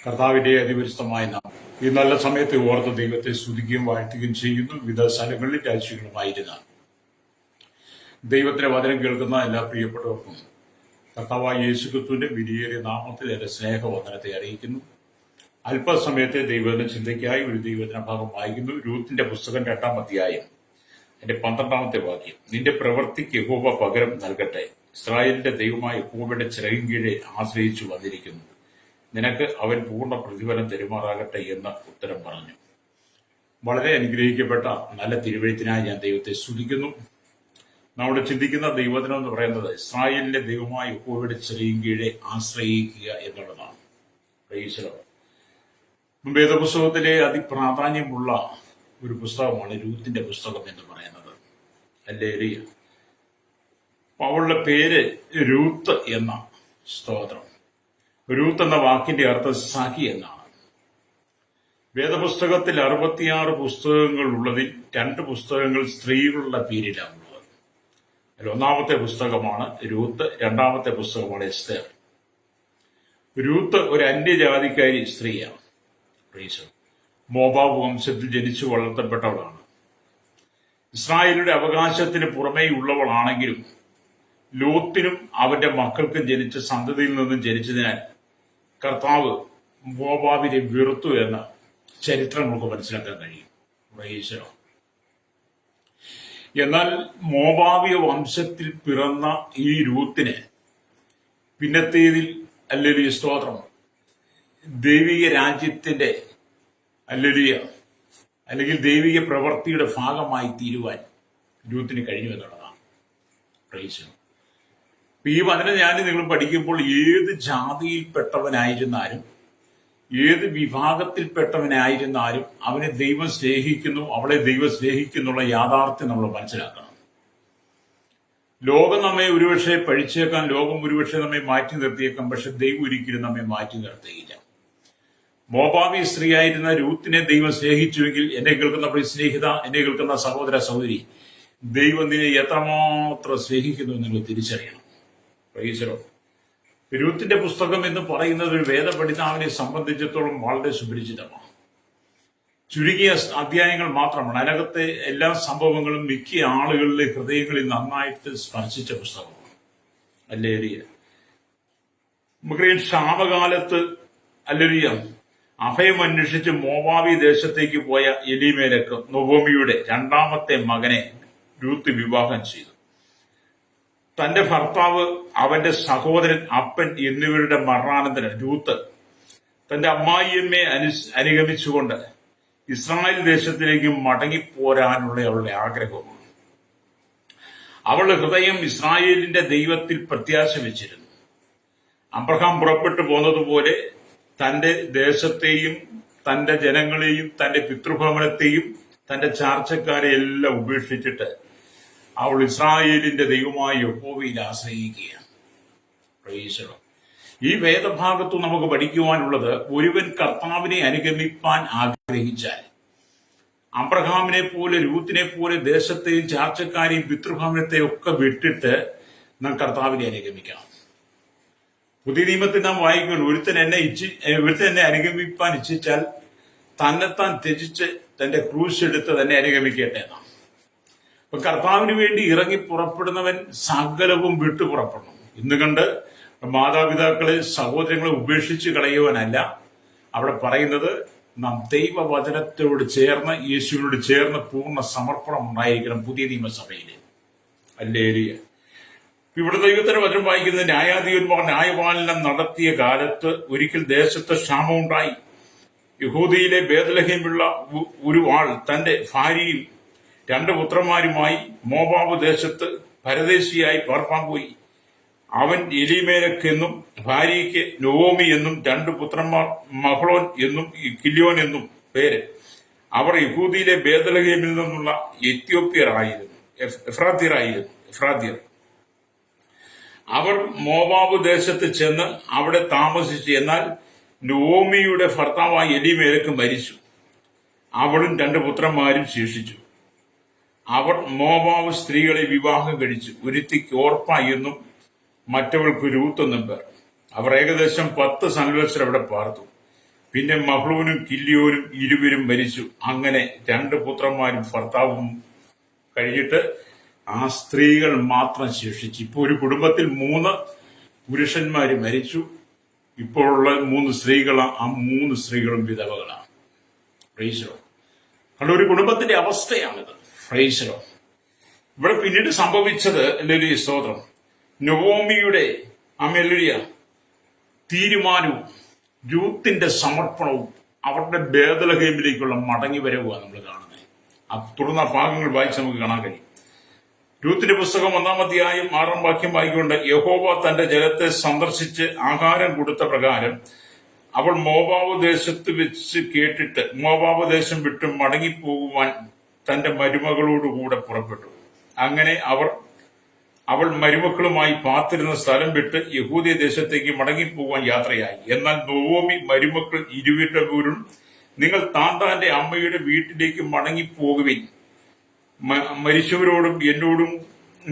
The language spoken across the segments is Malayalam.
കർത്താവിന്റെ അതിപരിശുദ്ധമായ നാം ഈ നല്ല സമയത്ത് ഓർത്ത് ദൈവത്തെ സ്തുതിക്കുകയും വാഴ്ത്തുകയും ചെയ്യുന്നു. വിവിധ സ്ഥലങ്ങളിൽ രാജ്യങ്ങളുമായിരുന്ന ദൈവത്തിന്റെ വചനം കേൾക്കുന്ന എല്ലാ പ്രിയപ്പെട്ടവർക്കും കർത്താവായ യേശുക്രിസ്തുവിന്റെ വിലയേറിയ നാമത്തിൽ എന്റെ സ്നേഹവന്ദനത്തെ അറിയിക്കുന്നു. അല്പസമയത്തെ ദൈവത്തിന്റെ ചിന്തയ്ക്കായി ഒരു ദൈവത്തിന്റെ ഭാഗം വായിക്കുന്നു. രൂത്തിന്റെ പുസ്തകം 2-ാം അധ്യായം അതിന്റെ 12-ാമത്തെ വാക്യം. നിന്റെ പ്രവൃത്തിക്ക് യഹോവ പകരം നൽകട്ടെ. ഇസ്രായേലിന്റെ ദൈവമായ യഹോവയുടെ ചിറകിൻ കീഴെ ആശ്രയിച്ചു വന്നിരിക്കുന്നു. നിനക്ക് അവൻ പൂർണ്ണ പ്രതിഫലം തെരുമാറാകട്ടെ എന്ന് ഉത്തരം പറഞ്ഞു. വളരെ അനുഗ്രഹിക്കപ്പെട്ട നല്ല തിരുവെഴുത്തിനായി ഞാൻ ദൈവത്തെ സ്തുതിക്കുന്നു. നമ്മുടെ ചിന്തിക്കുന്ന ദൈവദിനം എന്ന് പറയുന്നത് ഇസ്രായേലിന്റെ ദൈവമായ യഹോവയുടെ ചിറകിൻ കീഴെ ആശ്രയിക്കുക എന്നുള്ളതാണ്. Praise the Lord. വേദപുസ്തകത്തിലെ അതിപ്രാധാന്യമുള്ള ഒരു പുസ്തകമാണ് രൂത്തിന്റെ പുസ്തകം എന്ന് പറയുന്നത്. ഹല്ലേലൂയ. അവളുടെ പേര് രൂത്ത് എന്ന സ്തോത്രം. രൂത്ത് എന്ന വാക്കിന്റെ അർത്ഥം സഖി എന്നാണ്. വേദപുസ്തകത്തിൽ 66 പുസ്തകങ്ങൾ ഉള്ളതിൽ 2 പുസ്തകങ്ങൾ സ്ത്രീകളുടെ പേരിലാണ് ഉള്ളത്. അതിൽ 1-ാമത്തെ പുസ്തകമാണ് രൂത്ത്, 2-ാമത്തെ പുസ്തകമാണ് എസ്തേർ. രൂത്ത് ഒരു അന്യജാതിക്കാരി സ്ത്രീയാണ്. മോവാബ് വംശത്തിൽ ജനിച്ചു വളർത്തപ്പെട്ടവളാണ്. ഇസ്രായേലിന്റെ അവകാശത്തിന് പുറമേ ഉള്ളവളാണെങ്കിലും ലോത്തിനും അവന്റെ മക്കൾക്കും ജനിച്ച സന്തതിയിൽ നിന്നും ജനിച്ചതിനാൽ കർത്താവ് മോവാബിനെ വെറുത്തു എന്ന ചരിത്രം നമുക്ക് മനസ്സിലാക്കാൻ കഴിയും. എന്നാൽ മോവാബിയ വംശത്തിൽ പിറന്ന ഈ രൂത്തിനെ പിന്നത്തേതിൽ ഹല്ലേലൂയ സ്തോത്രം ദൈവിക രാജ്യത്തിന്റെ ഹല്ലേലൂയ അല്ലെങ്കിൽ ദൈവിക പ്രവൃത്തിയുടെ ഭാഗമായി തീരുവാൻ രൂത്തിന് കഴിഞ്ഞു എന്നുള്ളതാണ്. പ്രൈസ്. ഈ വചനം ഞാൻ നിങ്ങൾ പഠിക്കുമ്പോൾ ഏത് ജാതിയിൽപ്പെട്ടവനായിരുന്നാലും ഏത് വിഭാഗത്തിൽപ്പെട്ടവനായിരുന്നാലും അവനെ ദൈവം സ്നേഹിക്കുന്നു, അവളെ ദൈവം സ്നേഹിക്കുന്നുള്ള യാഥാർത്ഥ്യം നമ്മൾ മനസ്സിലാക്കണം. ലോകം നമ്മെ ഒരുപക്ഷെ പഴിച്ചേക്കാൻ, ലോകം ഒരുപക്ഷെ നമ്മെ മാറ്റി നിർത്തിയേക്കാം, പക്ഷെ ദൈവം ഒരിക്കലും നമ്മെ മാറ്റി നിർത്തുകയില്ല. മോവാബി സ്ത്രീയായിരുന്ന രൂത്തിനെ ദൈവം സ്നേഹിച്ചുവെങ്കിൽ എന്നെ കേൾക്കുന്ന സ്നേഹിത, എന്നെ കേൾക്കുന്ന സഹോദര സഹോദരി, ദൈവം നിന്നെ എത്രമാത്രം സ്നേഹിക്കുന്നു നിങ്ങൾ തിരിച്ചറിയണം. രൂത്തിന്റെ പുസ്തകം എന്ന് പറയുന്നത് ഒരു വേദപഠിതാവിനെ സംബന്ധിച്ചിടത്തോളം വളരെ സുപരിചിതമാണ്. ചുരുങ്ങിയ അധ്യായങ്ങൾ മാത്രമാണ്. അതിനകത്തെ എല്ലാ സംഭവങ്ങളും മിക്ക ആളുകളുടെ ഹൃദയങ്ങളിൽ നന്നായിട്ട് സ്പർശിച്ച പുസ്തകമാണ്. ഹല്ലേലൂയ. നമുക്കറിയാം, ക്ഷാമകാലത്ത് ഹല്ലേലൂയ അഭയം അന്വേഷിച്ച് മോവാബി ദേശത്തേക്ക് പോയ എലീമേലെക്ക് നൊവോമിയുടെ 2-ാമത്തെ മകനെ രൂത്ത് വിവാഹം ചെയ്തു. തന്റെ ഭർത്താവ്, അവന്റെ സഹോദരൻ, അപ്പൻ എന്നിവരുടെ മരണാനന്തരം രൂത്ത് തന്റെ അമ്മായിയമ്മയെ അനുഗമിച്ചുകൊണ്ട് ഇസ്രായേൽ ദേശത്തിലേക്ക് മടങ്ങിപ്പോരാനുള്ള അവളുടെ ആഗ്രഹമാണ്. അവളുടെ ഹൃദയം ഇസ്രായേലിന്റെ ദൈവത്തിൽ പ്രത്യാശ വെച്ചിരുന്നു. അബ്രഹാം പുറപ്പെട്ടു പോന്നതുപോലെ തന്റെ ദേശത്തെയും തന്റെ ജനങ്ങളെയും തന്റെ പിതൃഭവനത്തെയും തന്റെ ചാർച്ചക്കാരെ എല്ലാം ഉപേക്ഷിച്ചിട്ട് അവൾ ഇസ്രായേലിന്റെ ദൈവമായ യഹോവയിൽ ആശ്രയിക്കുകയാണ്. ഈ വേദഭാഗത്തു നമുക്ക് പഠിക്കുവാനുള്ളത്, ഒരുവൻ കർത്താവിനെ അനുഗമിപ്പാൻ ആഗ്രഹിച്ചാൽ അബ്രഹാമിനെ പോലെ രൂത്തിനെ പോലെ ദേശത്തെയും ചാർച്ചക്കാരെയും പിതൃഭവനത്തെയും ഒക്കെ വിട്ടിട്ട് നാം കർത്താവിനെ അനുഗമിക്കണം. പുതിയ നിയമത്തിൽ നാം വായിക്കുന്നു, ഒരുത്തൻ എന്നെ അനുഗമിപ്പാൻ ഇച്ഛിച്ചാൽ തന്നെത്താൻ ത്യജിച്ച് തന്റെ ക്രൂശ് എടുത്ത് തന്നെ അനുഗമിക്കട്ടെ എന്നാണ്. അപ്പൊ കർത്താവിന് വേണ്ടി ഇറങ്ങി പുറപ്പെടുന്നവൻ സകലവും വിട്ടു പുറപ്പെടണം. ഇന്ന് കണ്ട് മാതാപിതാക്കളെ, സഹോദരങ്ങളെ ഉപേക്ഷിച്ച് കളയുവാനല്ല അവിടെ പറയുന്നത്. നാം ദൈവവചനത്തോട് ചേർന്ന്, യേശുവിനോട് ചേർന്ന് പൂർണ്ണ സമർപ്പണം ഉണ്ടായിരിക്കണം പുതിയ നിയമസഭയിൽ. ഹല്ലേലൂയ. ഇവിടെ ദൈവത്തിന്റെ വചനം വായിക്കുന്നത്, ന്യായാധിപന്മാർ ന്യായപാലനം നടത്തിയ കാലത്ത് ഒരിക്കൽ ദേശത്ത് ക്ഷാമമുണ്ടായി. യഹൂദയിലെ ബേത്ലഹേമിലുള്ള ഒരു ആൾ തന്റെ ഭാര്യയും 2 പുത്രന്മാരുമായി മോവാബ് ദേശത്ത് പരദേശിയായി പാർപ്പാൻ പോയി. അവൻ എലീമേലെക്ക് എന്നും ഭാര്യയ്ക്ക് നൊവോമി എന്നും 2 പുത്രന്മാർ മഹ്ലോൻ എന്നും കില്യോൻ എന്നും പേര്. അവർ യഹൂദിയിലെ ബേത്ലഹേമിൽ നിന്നുള്ള എഫ്രാത്യർ. അവർ മോവാബ് ദേശത്ത് ചെന്ന് അവിടെ താമസിച്ചു. എന്നാൽ നൊവോമിയുടെ ഭർത്താവായ എലീമേലെക്ക് മരിച്ചു. അവളും 2 പുത്രന്മാരും ശേഷിച്ചു. അവർ മോവാബ് സ്ത്രീകളെ വിവാഹം കഴിച്ചു. ഒരുത്തിക്ക് ഓർപ്പ എന്നും മറ്റവൾക്ക് രൂത്ത് എന്നും പേർ. അവർ ഏകദേശം 10 സംവത്സരം അവിടെ പാർത്തു. പിന്നെ മഹ്ലൂനും കില്യോനും ഇരുവരും മരിച്ചു. അങ്ങനെ 2 പുത്രന്മാരും ഭർത്താവും കഴിഞ്ഞിട്ട് ആ സ്ത്രീകൾ മാത്രം ശേഷിച്ചു. ഇപ്പൊ ഒരു കുടുംബത്തിൽ 3 പുരുഷന്മാര് മരിച്ചു. ഇപ്പോഴുള്ള 3 സ്ത്രീകൾ, ആ 3 സ്ത്രീകളും വിധവകളാണ്. പ്രൈസലോ. കാരണം ഒരു കുടുംബത്തിന്റെ അവസ്ഥയാണിത്. പ്രൈസലോ. ഇവിടെ പിന്നീട് സംഭവിച്ചത് ഹല്ലേലൂയ സ്തോത്രം, നൊവോമിയുടെ ഹല്ലേലൂയ തീരുമാനവും രൂത്തിന്റെ സമർപ്പണവും അവരുടെ ബേത്ലഹേമിലേക്കുള്ള മടങ്ങി വരവുമാണ് നമ്മൾ കാണുന്നത്. തുടർന്ന ഭാഗങ്ങൾ വായിച്ച് നമുക്ക് കാണാൻ കഴിയും. രൂത്തിന്റെ പുസ്തകം 1-ാം അധ്യായം 6-ാം വാക്യം വായിക്കൊണ്ട്, യഹോവ തന്റെ ജനത്തെ സന്ദർശിച്ച് ആഹാരം കൊടുത്ത പ്രകാരം അവൾ മോവാബ് ദേശത്ത് വെച്ച് കേട്ടിട്ട് മോവാബ് ദേശം വിട്ട് മടങ്ങിപ്പോകുവാൻ തന്റെ മരുമകളോടുകൂടെ പുറപ്പെട്ടു. അങ്ങനെ അവൾ മരുമക്കളുമായി പാർത്തിരുന്ന സ്ഥലം വിട്ട് യഹൂദിയ ദേശത്തേക്ക് മടങ്ങിപ്പോകുവാൻ യാത്രയായി. എന്നാൽ നൊവോമി മരുമക്കൾ ഇരുവരും, നിങ്ങൾ താന്താന്റെ അമ്മയുടെ വീട്ടിലേക്ക് മടങ്ങിപ്പോകുവിൻ. മരിച്ചവരോടും എന്നോടും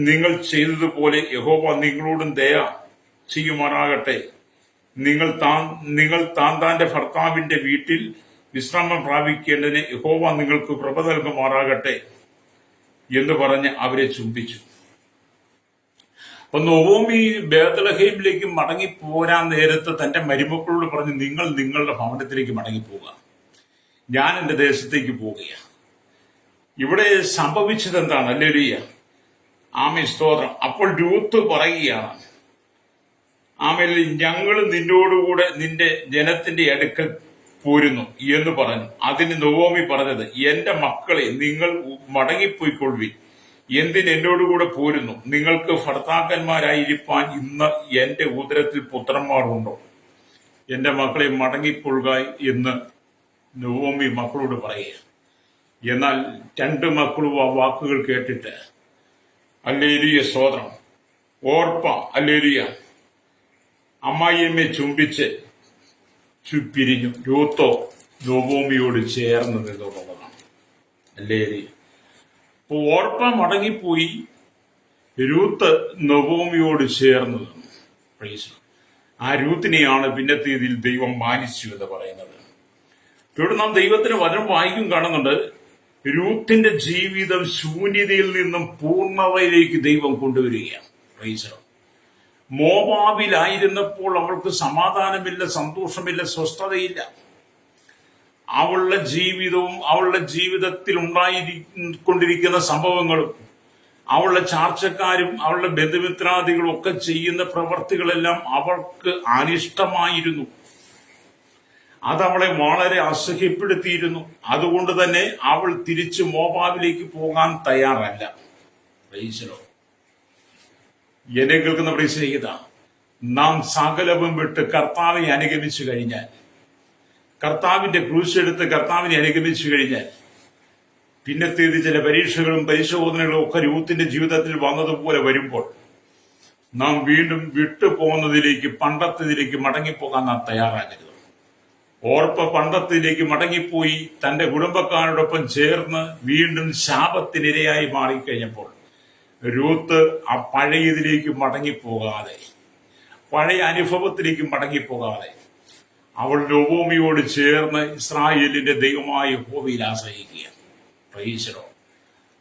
നിങ്ങൾ ചെയ്തതുപോലെ യഹോവ നിങ്ങളോടും ദയ ചെയ്യുമാറാകട്ടെ. നിങ്ങൾ താന്താന്റെ ഭർത്താവിന്റെ വീട്ടിൽ വിശ്രാമം പ്രാപിക്കേണ്ടതിന് യഹോവ നിങ്ങൾക്ക് കൃപ നൽകുമാറാകട്ടെ എന്ന് പറഞ്ഞ് അവരെ ചുംബിച്ചു. അപ്പൊ നൊവോമി ബേത്ലഹേമിലേക്ക് മടങ്ങി പോരാൻ നേരത്ത് തന്റെ മരുമക്കളോട് പറഞ്ഞു, നിങ്ങൾ നിങ്ങളുടെ ഭവനത്തിലേക്ക് മടങ്ങിപ്പോവുക, ഞാൻ എന്റെ ദേശത്തേക്ക് പോവുകയാണ്. ഇവിടെ സംഭവിച്ചത് എന്താണ്? ഹല്ലേലൂയ, ആമേൻ സ്തോത്രം. അപ്പോൾ രൂത്ത് പറയുകയാണ്, ആമേൻ, ഞങ്ങൾ നിന്നോടുകൂടെ നിന്റെ ജനത്തിന്റെ അടുക്കൽ പോരുന്നു എന്ന് പറഞ്ഞു. അതിന് നൊവോമി പറഞ്ഞത്, എന്റെ മക്കളെ, നിങ്ങൾ മടങ്ങിപ്പോയിക്കൊള്ളുവിൻ. എന്തിന് എന്നോടുകൂടെ പോരുന്നു? നിങ്ങൾക്ക് ഭർത്താക്കന്മാരായിരിക്കാൻ ഇന്ന് എന്റെ ഉദരത്തിൽ പുത്രന്മാരുണ്ടോ? എന്റെ മക്കളെ മടങ്ങിക്കൊള്ളുക എന്ന് നൊവോമി മക്കളോട് പറയുക. എന്നാൽ 2 മക്കളും ആ വാക്കുകൾ കേട്ടിട്ട് ഹല്ലേലൂയ സ്തോത്രം, ഓർപ്പ ഹല്ലേലൂയ അമ്മായിയമ്മയെ ചുംബിച്ച് പിരിഞ്ഞു. രൂത്തോ നൊവോമിയോട് ചേർന്ന് നിന്നുള്ളതാണ്. ഹല്ലേലൂയ. അപ്പൊ ഓർപ്പ മടങ്ങിപ്പോയി, രൂത്ത് നൊവോമിയോട് ചേർന്ന് നിന്നു. പ്രൈസ്. ആ രൂത്തിനെയാണ് പിന്നത്തേതിൽ ദൈവം മാനിച്ചു എന്ന് പറയുന്നത്. ഇവിടെ നാം ദൈവത്തിന് വചനം വായിക്കും കാണുന്നുണ്ട്, രൂത്തിന്റെ ജീവിതം ശൂന്യതയിൽ നിന്നും പൂർണ്ണതയിലേക്ക് ദൈവം കൊണ്ടുവരികയാണ്. പ്രൈസ്. മോവാബിലായിരുന്നപ്പോൾ അവൾക്ക് സമാധാനമില്ല, സന്തോഷമില്ല, സ്വസ്ഥതയില്ല. അവളുടെ ജീവിതവും അവളുടെ ജീവിതത്തിൽ ഉണ്ടായിക്കൊണ്ടിരിക്കുന്ന സംഭവങ്ങളും അവളുടെ ചാർച്ചക്കാരും അവളുടെ ബന്ധുമിത്രാദികളും ഒക്കെ ചെയ്യുന്ന പ്രവർത്തികളെല്ലാം അവൾക്ക് അനിഷ്ടമായിരുന്നു. അതവളെ വളരെ അസഹ്യപ്പെടുത്തിയിരുന്നു. അതുകൊണ്ട് തന്നെ അവൾ തിരിച്ച് മോവാബിലേക്ക് പോകാൻ തയ്യാറല്ല. പ്രൈസലോ. എന്നെ കേൾക്കുന്ന പ്രിയസ്നേഹിത, നാം സകലവും വിട്ട് കർത്താവിനെ അനുഗമിച്ചു കഴിഞ്ഞാൽ, കർത്താവിന്റെ ക്രൂശ് എടുത്ത് കർത്താവിനെ അനുഗമിച്ചു കഴിഞ്ഞാൽ, പിന്നത്തേത് ചില പരീക്ഷകളും പരിശോധനകളും ഒക്കെ രൂത്തിന്റെ ജീവിതത്തിൽ വന്നതുപോലെ വരുമ്പോൾ നാം വീണ്ടും വിട്ടുപോകുന്നതിലേക്ക്, പണ്ടത്തേതിലേക്ക് മടങ്ങിപ്പോകാൻ നാം തയ്യാറാകരുത്. ഓർപ്പ പണ്ടത്തിലേക്ക് മടങ്ങിപ്പോയി തന്റെ കുടുംബക്കാരോടൊപ്പം ചേർന്ന് വീണ്ടും ശാപത്തിനിരയായി മാറിക്കഴിഞ്ഞപ്പോൾ രൂത്ത് ആ പഴയതിലേക്ക് മടങ്ങിപ്പോകാതെ, പഴയ അനുഭവത്തിലേക്ക് മടങ്ങിപ്പോകാതെ അവൾ നൊവോമിയോട് ചേർന്ന് ഇസ്രായേലിന്റെ ദൈവമായ യഹോവയിൽ ആശ്രയിക്കുക. പ്രൈസലോ.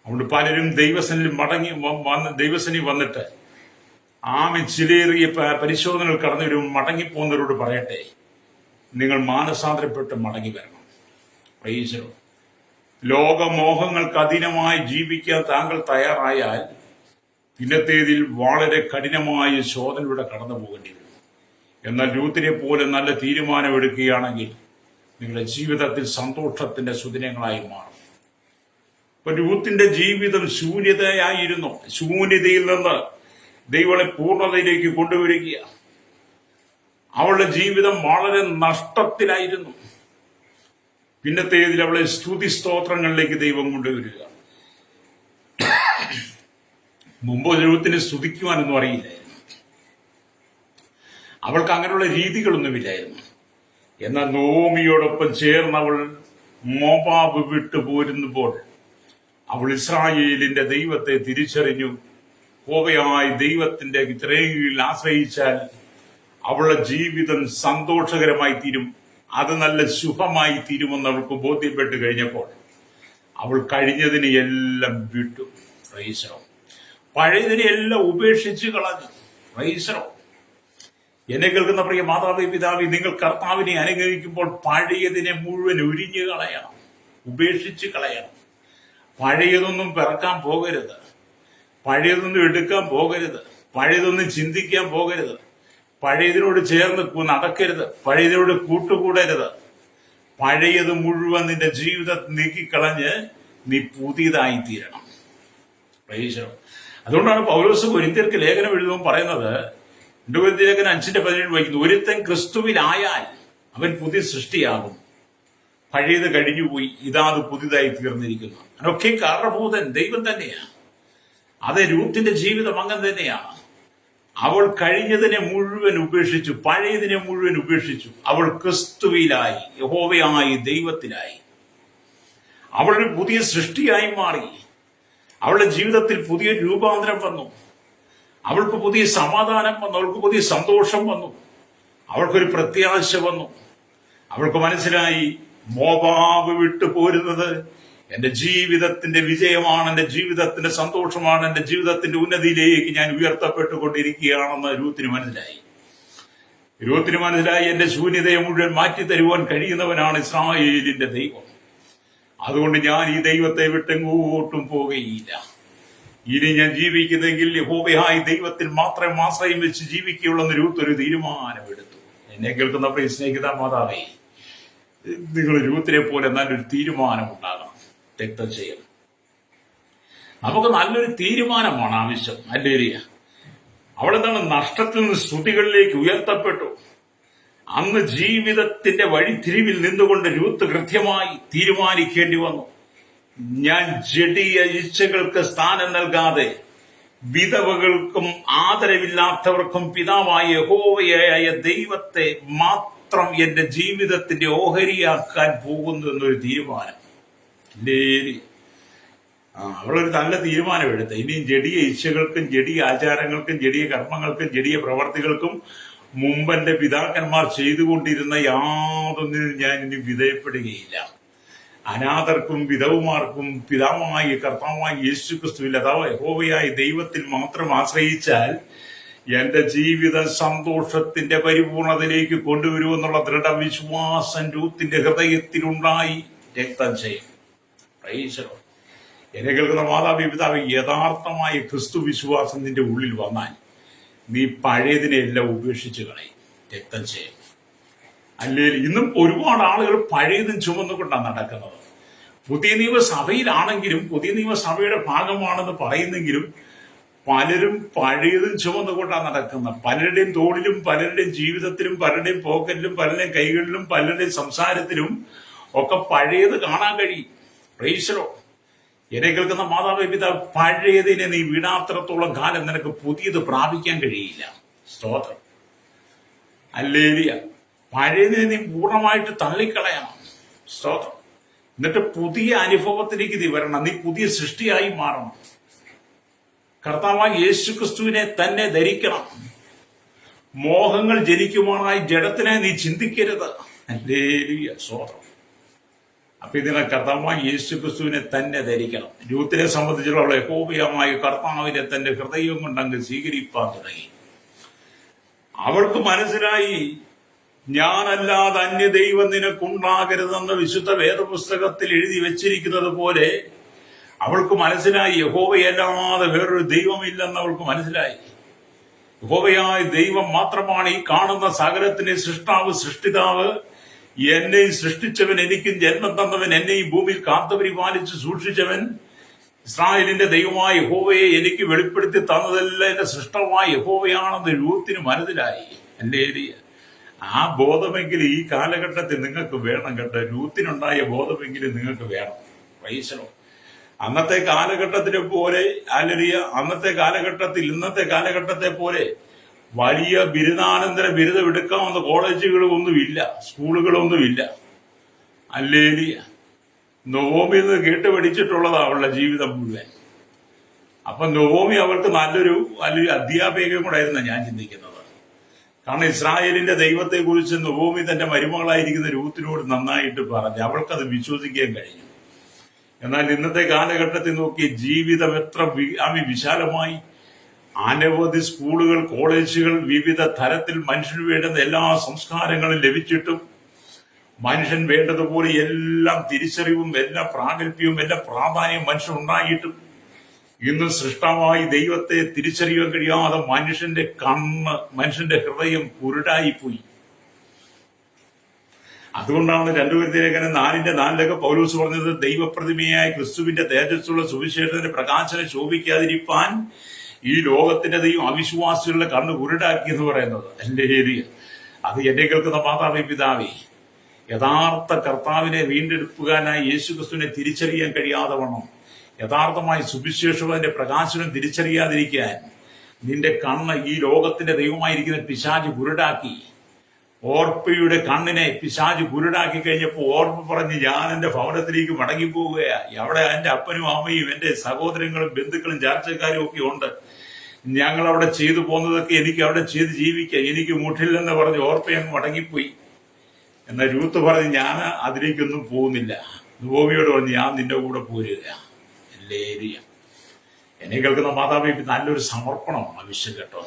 അതുകൊണ്ട് പലരും ദൈവസനി വന്നിട്ട് ചിലേറിയ പരിശോധനകൾ കടന്നവരും മടങ്ങിപ്പോകുന്നവരോട് പറയട്ടെ, നിങ്ങൾ മാനസാന്തരപ്പെട്ട് മടങ്ങി വരണം. പ്രൈസലോ. ലോകമോഹങ്ങൾക്ക് അധീനമായി ജീവിക്കാൻ താങ്കൾ തയ്യാറായാൽ പിന്നത്തേതിൽ വളരെ കഠിനമായ ശോധനയുടെ കടന്നു പോകേണ്ടി വരും. എന്നാൽ രൂത്തിനെ പോലെ നല്ല തീരുമാനമെടുക്കുകയാണെങ്കിൽ നിങ്ങളുടെ ജീവിതത്തിൽ സന്തോഷത്തിന്റെ സുദിനങ്ങളായി മാറും. അപ്പൊ രൂത്തിന്റെ ജീവിതം ശൂന്യതയായിരുന്നു. ശൂന്യതയിൽ നിന്ന് ദൈവത്തെ പൂർണ്ണതയിലേക്ക് കൊണ്ടുവരികയാണ്. അവളുടെ ജീവിതം വളരെ നഷ്ടത്തിലായിരുന്നു. പിന്നത്തേതിൽ അവളെ സ്തുതി സ്തോത്രങ്ങളിലേക്ക് ദൈവം കൊണ്ടുവരിക. മുമ്പ് രൂത്തിനെ സ്തുതിക്കുവാനൊന്നും അറിയില്ലായിരുന്നു. അവൾക്ക് അങ്ങനെയുള്ള രീതികളൊന്നുമില്ലായിരുന്നു. എന്നാൽ നൊവോമിയോടൊപ്പം ചേർന്ന് അവൾ മോവാബ് വിട്ടു പോരുമ്പോൾ അവൾ ഇസ്രായേലിന്റെ ദൈവത്തെ തിരിച്ചറിഞ്ഞു. യഹോവയായ ദൈവത്തിന്റെ ചിറകിൽ ആശ്രയിച്ചാൽ അവളുടെ ജീവിതം സന്തോഷകരമായി തീരും. അത് നല്ല ശുഭമായി തീരുമെന്ന് അവൾക്ക് ബോധ്യപ്പെട്ട് കഴിഞ്ഞപ്പോൾ അവൾ കഴിഞ്ഞതിനെ എല്ലാം വിട്ടു. പ്രൈസറോ. പഴയതിനെ എല്ലാം ഉപേക്ഷിച്ച് കളഞ്ഞു. പ്രൈസറോ. എന്നെ കേൾക്കുന്ന പ്രിയ മാതാവേ പിതാവേ, നിങ്ങൾ കർത്താവിനെ അനുഗ്രഹിക്കുമ്പോൾ പഴയതിനെ മുഴുവൻ ഉരിഞ്ഞു കളയണം, ഉപേക്ഷിച്ച് കളയണം. പഴയതൊന്നും പിറക്കാൻ പോകരുത്, പഴയതൊന്നും എടുക്കാൻ പോകരുത്, പഴയതൊന്നും ചിന്തിക്കാൻ പോകരുത്, പഴയതിനോട് ചേർന്ന് നടക്കരുത്, പഴയതിനോട് കൂട്ടുകൂടരുത്. പഴയത് മുഴുവൻ നിന്റെ ജീവിതത്തിൽ നീക്കിക്കളഞ്ഞ് നീ പുതിയതായി തീരണം. അതുകൊണ്ടാണ് പൗലോസ് കൊരിന്ത്യർക്ക് ലേഖനം എഴുതുമ്പോൾ പറയുന്നത്, 2 കൊരിന്ത്യർ ലേഖനം 5:17 വായിക്കുന്നു, ഒരുത്തൻ ക്രിസ്തുവിലായാൽ അവൻ പുതിയ സൃഷ്ടിയാകും, പഴയത് കഴിഞ്ഞുപോയി, ഇതാത് പുതിയതായി തീർന്നിരിക്കുന്നു. അതൊക്കെ കാരണഭൂതൻ ദൈവം തന്നെയാണ്. അത് രൂത്തിന്റെ ജീവിതം അങ്ങനെ തന്നെയാണ്. അവൾ കഴിഞ്ഞതിനെ മുഴുവൻ ഉപേക്ഷിച്ചു, പഴയതിനെ മുഴുവൻ ഉപേക്ഷിച്ചു. അവൾ ക്രിസ്തുവിലായി, യഹോവയായി, ദൈവത്തിലായി. അവളൊരു പുതിയ സൃഷ്ടിയായി മാറി. അവളുടെ ജീവിതത്തിൽ പുതിയ രൂപാന്തരം വന്നു. അവൾക്ക് പുതിയ സമാധാനം വന്നു, അവൾക്ക് പുതിയ സന്തോഷം വന്നു, അവൾക്കൊരു പ്രത്യാശ വന്നു. അവൾക്ക് മനസ്സിലായി, മോവാബ് വിട്ടു പോരുന്നത് എന്റെ ജീവിതത്തിന്റെ വിജയമാണ്, എന്റെ ജീവിതത്തിന്റെ സന്തോഷമാണ്, എന്റെ ജീവിതത്തിന്റെ ഉന്നതിയിലേക്ക് ഞാൻ ഉയർത്തപ്പെട്ടുകൊണ്ടിരിക്കുകയാണെന്ന് രൂത്തിന് മനസ്സിലായി. എന്റെ ശൂന്യതയെ മുഴുവൻ മാറ്റി തരുവാൻ കഴിയുന്നവനാണ് ഇസ്രായേലിന്റെ ദൈവം. അതുകൊണ്ട് ഞാൻ ഈ ദൈവത്തെ വിട്ടെങ്ങോട്ടും പോകുകയില്ല. ഇനി ഞാൻ ജീവിക്കുന്നെങ്കിൽ യഹോവയായ ദൈവത്തിൽ മാത്രം ആശ്രയം വെച്ച് ജീവിക്കുകയുള്ളെന്ന് രൂത്ത് ഒരു തീരുമാനമെടുത്തു. എന്നെ കേൾക്കുന്ന പ്രിയ സ്നേഹിത മാതാവേ, നിങ്ങൾ രൂത്തിനെ പോലെ നല്ലൊരു തീരുമാനം ഉണ്ടാകണം. രക്തചയം നമുക്ക് നല്ലൊരു തീരുമാനമാണ് ആവശ്യം. ഹല്ലേലൂയ. അവളെന്താണ്, നഷ്ടത്തിൽ നിന്ന് സ്തുതികളിലേക്ക് ഉയർത്തപ്പെട്ടു. അന്ന് ജീവിതത്തിന്റെ വഴിത്തിരിവിൽ നിന്നുകൊണ്ട് രൂത്ത് കൃത്യമായി തീരുമാനിക്കേണ്ടി വന്നു. ഞാൻ ജഡീയ ഇച്ഛകൾക്ക് സ്ഥാനം നൽകാതെ വിധവകൾക്കും ആദരവില്ലാത്തവർക്കും പിതാവായ യഹോവയായ ദൈവത്തെ മാത്രം എന്റെ ജീവിതത്തിന്റെ ഓഹരിയാക്കാൻ പോകുന്നു എന്നൊരു തീരുമാനം. അവളൊരു നല്ല തീരുമാനം എടുത്ത. ഇനിയും ജഡീയ ഇച്ഛകൾക്കും ജഡീയ ആചാരങ്ങൾക്കും ജഡീയ കർമ്മങ്ങൾക്കും ജഡീയ പ്രവർത്തികൾക്കും മുമ്പെന്റെ പിതാക്കന്മാർ ചെയ്തുകൊണ്ടിരുന്ന യാതൊന്നിനും ഞാൻ ഇനി വിധേയപ്പെടുകയില്ല. അനാഥർക്കും വിധവുമാർക്കും പിതാവായ കർത്താവായ യേശുക്രിസ്തുവിൽ അഥവാ യഹോവയായ ദൈവത്തിൽ മാത്രം ആശ്രയിച്ചാൽ എന്റെ ജീവിതം സന്തോഷത്തിന്റെ പരിപൂർണതയിലേക്ക് കൊണ്ടുവരുമെന്നുള്ള ദൃഢവിശ്വാസം രൂത്തിന്റെ ഹൃദയത്തിലുണ്ടായി. രക്തചയം. എന്നെ കേൾക്കുന്ന മാതാവേ പിതാവേ, യഥാർത്ഥമായ ക്രിസ്തു വിശ്വാസം നിന്റെ ഉള്ളിൽ വന്നാൽ നീ പഴയതിനെ എല്ലാം ഉപേക്ഷിച്ച് കളയും. രക്തചയം. അല്ലെങ്കിൽ ഇന്നും ഒരുപാട് ആളുകൾ പഴയതും ചുമന്നുകൊണ്ടാണ് നടക്കുന്നത്. പുതിയ നിയമസഭയിലാണെങ്കിലും പുതിയ നിയമസഭയുടെ ഭാഗമാണെന്ന് പറയുന്നെങ്കിലും പലരും പഴയതും ചുമന്നുകൊണ്ടാണ് നടക്കുന്നത്. പലരുടെയും തോളിലും പലരുടെയും ജീവിതത്തിലും പലരുടെയും പോക്കറ്റിലും പലരുടെയും കൈകളിലും പലരുടെയും സംസാരത്തിലും ഒക്കെ പഴയത് കാണാൻ കഴിയും. പ്രൈസലോ. എന്നെ കേൾക്കുന്ന മാതാവേ പിതാവ്, പഴയതിനെ നീ വിടാത്രത്തോളം കാലം നിനക്ക് പുതിയത് പ്രാപിക്കാൻ കഴിയില്ല. സ്തോത്രം. ഹല്ലേലൂയ. പഴയതിനെ നീ പൂർണ്ണമായിട്ട് തള്ളിക്കളയണം. സ്തോത്രം. എന്നിട്ട് പുതിയ അനുഭവത്തിലേക്ക് നീ വരണം. നീ പുതിയ സൃഷ്ടിയായി മാറണം. കർത്താവായ യേശുക്രിസ്തുവിനെ തന്നെ ധരിക്കണം. മോഹങ്ങൾ ജനിക്കുവാനായി ജഡത്തിനെ നീ ചിന്തിക്കരുത്. ഹല്ലേലൂയ. സ്തോത്രം. അപ്പൊ ഇതിനെ കർത്താവായ യേശുക്രിസ്തുവിനെ തന്നെ ധരിക്കണം. രൂത്തിനെ സംബന്ധിച്ചുള്ള യഹോവയായ കർത്താവിനെ തന്റെ ഹൃദയം കൊണ്ട് അങ്ങ് സ്വീകരിപ്പാൻ തുടങ്ങി. അവൾക്ക് മനസ്സിലായി, ഞാനല്ലാതെ അന്യദൈവം നിനക്കുണ്ടാകരുതെന്ന് വിശുദ്ധ വേദപുസ്തകത്തിൽ എഴുതി വെച്ചിരിക്കുന്നത് പോലെ അവൾക്ക് മനസ്സിലായി, യഹോവയല്ലാതെ വേറൊരു ദൈവമില്ലെന്ന് അവൾക്ക് മനസ്സിലായി. യഹോവയായ ദൈവം മാത്രമാണ് ഈ കാണുന്ന സകലത്തിന്റെ സൃഷ്ടാവ്, സൃഷ്ടിതാവ്. എന്നെയും സൃഷ്ടിച്ചവൻ, എനിക്കും ജന്മം തന്നവൻ, എന്നെയും ഭൂമിയിൽ കാത്തുപരിപാലിച്ച് സൂക്ഷിച്ചവൻ, ഇസ്രായേലിന്റെ ദൈവമായ യഹോവയെ എനിക്ക് വെളിപ്പെടുത്തി തന്നതെല്ലാം എന്റെ സൃഷ്ടമായ യഹോവയാണെന്ന് രൂത്തിന് മനസ്സിലായി. ഹല്ലേലൂയ. ആ ബോധമെങ്കിലും ഈ കാലഘട്ടത്തിൽ നിങ്ങൾക്ക് വേണം കേട്ടോ. രൂത്തിനുണ്ടായ ബോധമെങ്കിലും നിങ്ങൾക്ക് വേണം. പ്രൈസലോ. അന്നത്തെ കാലഘട്ടത്തിലെ പോലെ ഹല്ലേലൂയ, അന്നത്തെ കാലഘട്ടത്തിൽ ഇന്നത്തെ കാലഘട്ടത്തെ പോലെ വലിയ ബിരുദാനന്തര ബിരുദം എടുക്കാവുന്ന കോളേജുകളൊന്നുമില്ല, സ്കൂളുകളൊന്നുമില്ല. ഹല്ലേലൂയ. നവോമിയിൽ നിന്ന് കേട്ട് പഠിച്ചിട്ടുള്ളതാ അവളുടെ ജീവിതം മുഴുവൻ. അപ്പൊ നവോമി അവൾക്ക് നല്ലൊരു അധ്യാപികയും കൂടെ ആയിരുന്നു ഞാൻ ചിന്തിക്കുന്നത്. കാരണം ഇസ്രായേലിന്റെ ദൈവത്തെ കുറിച്ച് നൊവോമി തന്റെ മരുമകളായിരിക്കുന്ന രൂത്തിനോട് നന്നായിട്ട് പറഞ്ഞു. അവൾക്കത് വിശ്വസിക്കാൻ കഴിഞ്ഞു. എന്നാൽ ഇന്നത്തെ കാലഘട്ടത്തിൽ നോക്കി ജീവിതം എത്ര വിശാലമായി. അനവധി സ്കൂളുകൾ, കോളേജുകൾ, വിവിധ തരത്തിൽ മനുഷ്യന് വേണ്ടുന്ന എല്ലാ സംസ്കാരങ്ങളും ലഭിച്ചിട്ടും മനുഷ്യൻ വേണ്ടതുപോലെ എല്ലാം തിരിച്ചറിവും എല്ലാ പ്രാഗൽഭ്യവും എല്ലാ പ്രാധാന്യവും മനുഷ്യൻ ഉണ്ടായിട്ടും ഇന്ന് സൃഷ്ടാവായി ദൈവത്തെ തിരിച്ചറിയാൻ കഴിയാതെ മനുഷ്യന്റെ കണ്ണ്, മനുഷ്യന്റെ ഹൃദയം കുരുടായിപ്പോയി. അതുകൊണ്ടാണ് 2 കൊരിന്ത്യർ ലേഖനം 4:4 പൗലോസ് പറഞ്ഞത്, ദൈവപ്രതിമയായ ക്രിസ്തുവിന്റെ തേജസ്സുള്ള സുവിശേഷത്തിന്റെ പ്രകാശനം ശോഭിക്കാതിരിപ്പാൻ ഈ ലോകത്തിന്റെ ദൈവം അവിശ്വാസികളുടെ കണ്ണ് കുരുടാക്കി എന്ന് പറയുന്നത്. അല്ലേ? അത് എന്നെ കേൾക്കുന്ന മാതാവേ, പിതാവേ, യഥാർത്ഥ കർത്താവിനെ വീണ്ടെടുപ്പുകാരനായി യേശുക്രിസ്തുവിനെ തിരിച്ചറിയാൻ കഴിയാതെ വണ്ണം, യഥാർത്ഥമായി സുവിശേഷത്തിന്റെ പ്രകാശനം തിരിച്ചറിയാതിരിക്കാൻ നിന്റെ കണ്ണ് ഈ ലോകത്തിന്റെ ദൈവമായിരിക്കുന്ന പിശാച് കുരുടാക്കി. ഓർപ്പയുടെ കണ്ണിനെ പിശാച് കുരുടാക്കി കഴിഞ്ഞപ്പോൾ ഓർപ്പ പറഞ്ഞ്, ഞാൻ എന്റെ ഭവനത്തിലേക്ക് മടങ്ങിപ്പോവുകയാണ്. അവിടെ എന്റെ അപ്പനും അമ്മയും എന്റെ സഹോദരങ്ങളും ബന്ധുക്കളും ചാർച്ചക്കാരും ഒക്കെ ഉണ്ട്. ഞങ്ങൾ അവിടെ ചെയ്തു പോകുന്നതൊക്കെ എനിക്ക് അവിടെ ചെയ്ത് ജീവിക്കാം, എനിക്ക് മുട്ടില്ലെന്ന് പറഞ്ഞ് ഓർപ്പയങ്ങ് മടങ്ങിപ്പോയി. എന്നാൽ രൂത്ത് പറഞ്ഞ്, ഞാൻ അതിലേക്കൊന്നും പോകുന്നില്ല. നൊവോമിയോട് പറഞ്ഞ്, ഞാൻ നിന്റെ കൂടെ പോരുക. എന്നെ കേൾക്കുന്ന മാതാവേ, നല്ലൊരു സമർപ്പണം ആവശ്യം കേട്ടോ.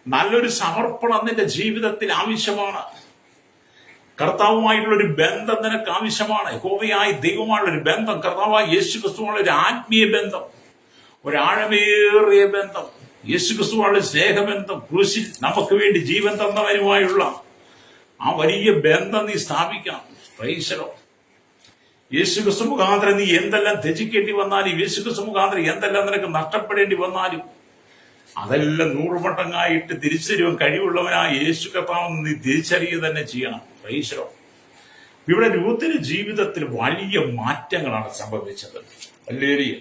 നല്ലൊരു സമർപ്പണം നിന്റെ ജീവിതത്തിൽ ആവശ്യമാണ്. കർത്താവുമായിട്ടുള്ളൊരു ബന്ധം നിനക്ക് ആവശ്യമാണ്. യഹോവയായ ദൈവമായുള്ളൊരു ബന്ധം, കർത്താവായ യേശുക്രിസ്തുവുള്ള ഒരു ആത്മീയ ബന്ധം, ഒരാഴമേറിയ ബന്ധം, യേശുക്രിസ്തുവുള്ള സ്നേഹബന്ധം, ക്രൂശിൽ നമുക്ക് വേണ്ടി ജീവൻ തന്നവനുമായുള്ള ആ വലിയ ബന്ധം നീ സ്ഥാപിക്കണം. പ്രൈസലോ. യേശുക്രിസ്തു മുഖാന്തരം നീ എന്തെല്ലാം ത്യജിക്കേണ്ടി വന്നാലും, യേശുക്രിസ്തു മുഖാന്തരം എന്തെല്ലാം നിനക്ക് നഷ്ടപ്പെടേണ്ടി വന്നാലും അതെല്ലാം 100 മടങ്ങായിട്ട് തിരിച്ചറിയാൻ കഴിവുള്ളവനായ യേശു കർത്താവെന്ന് നീ തിരിച്ചറിയുക തന്നെ ചെയ്യണം. പ്രൈസലോ. ഇവിടെ രൂത്തിന്റെ ജീവിതത്തിൽ വലിയ മാറ്റങ്ങളാണ് സംഭവിച്ചത്. അല്ലേരിയ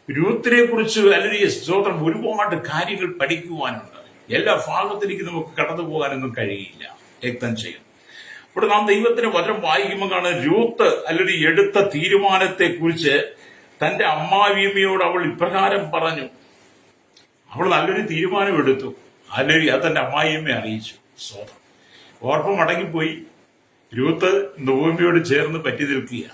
രൂത്തിനെ കുറിച്ച് അല്ലേരിയ സ്തോത്രം ഒരുപാട് കാര്യങ്ങൾ പഠിക്കുവാനുണ്ട്. എല്ലാ ഭാഗത്തിലേക്ക് നമുക്ക് കടന്നു പോകാനൊന്നും കഴിയില്ല. രക്തം ചെയ്യും. ഇവിടെ നാം ദൈവത്തിന്റെ വചനം വായിക്കുമ്പോൾ കാണുന്ന രൂത്ത് അല്ലെങ്കിൽ എടുത്ത തീരുമാനത്തെ കുറിച്ച് തന്റെ അമ്മാവിയമ്മയോട് അവൾ ഇപ്രകാരം പറഞ്ഞു. അവൾ നല്ലൊരു തീരുമാനം എടുത്തു. അല്ലെങ്കിൽ അത് തന്റെ അമ്മായിയമ്മയെ അറിയിച്ചു. സ്വതം ഓർപ്പ മടങ്ങിപ്പോയി. രൂത്ത് നൊവോമിയോട് ചേർന്ന് പറ്റി നിൽക്കുക.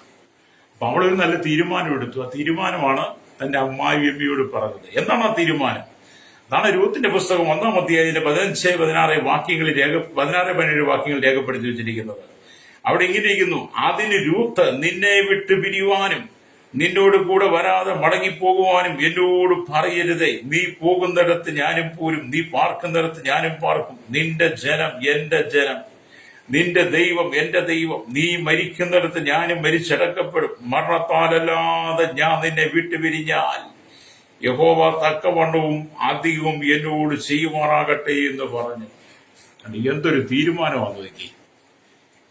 അപ്പൊ അവളൊരു നല്ല തീരുമാനം എടുത്തു. ആ തീരുമാനമാണ് തന്റെ അമ്മായിയമ്മയോട് പറഞ്ഞത്. എന്താണ് ആ തീരുമാനം? അതാണ് രൂത്തിന്റെ പുസ്തകം 1-ാം അധ്യായത്തിന്റെ 15-16 വാക്യങ്ങളിൽ 16-17 വാക്യങ്ങൾ രേഖപ്പെടുത്തി വെച്ചിരിക്കുന്നത്. അവിടെ ഇങ്ങനെ ഇരിക്കുന്നു, അതിന് രൂത്ത് നിന്നെ വിട്ട് പിരിയുവാനും നിന്നോട് കൂടെ വരാതെ മടങ്ങിപ്പോകുവാനും എന്നോട് പറയരുതേ. നീ പോകുന്നിടത്ത് ഞാനും പോരും, നീ പാർക്കുന്നിടത്ത് ഞാനും പാർക്കും. നിന്റെ ജനം എന്റെ ജനം, നിന്റെ ദൈവം എന്റെ ദൈവം. നീ മരിക്കുന്നിടത്ത് ഞാനും മരിച്ചടക്കപ്പെടും. മരണത്താലല്ലാതെ ഞാൻ നിന്നെ വിട്ടുപിരിഞ്ഞാൽ യഹോവ തക്കവണ്ണവും അധികവും എന്നോട് ചെയ്യുമാറാകട്ടെ എന്ന് പറഞ്ഞു. എന്തൊരു തീരുമാനമാണ് നോക്കി.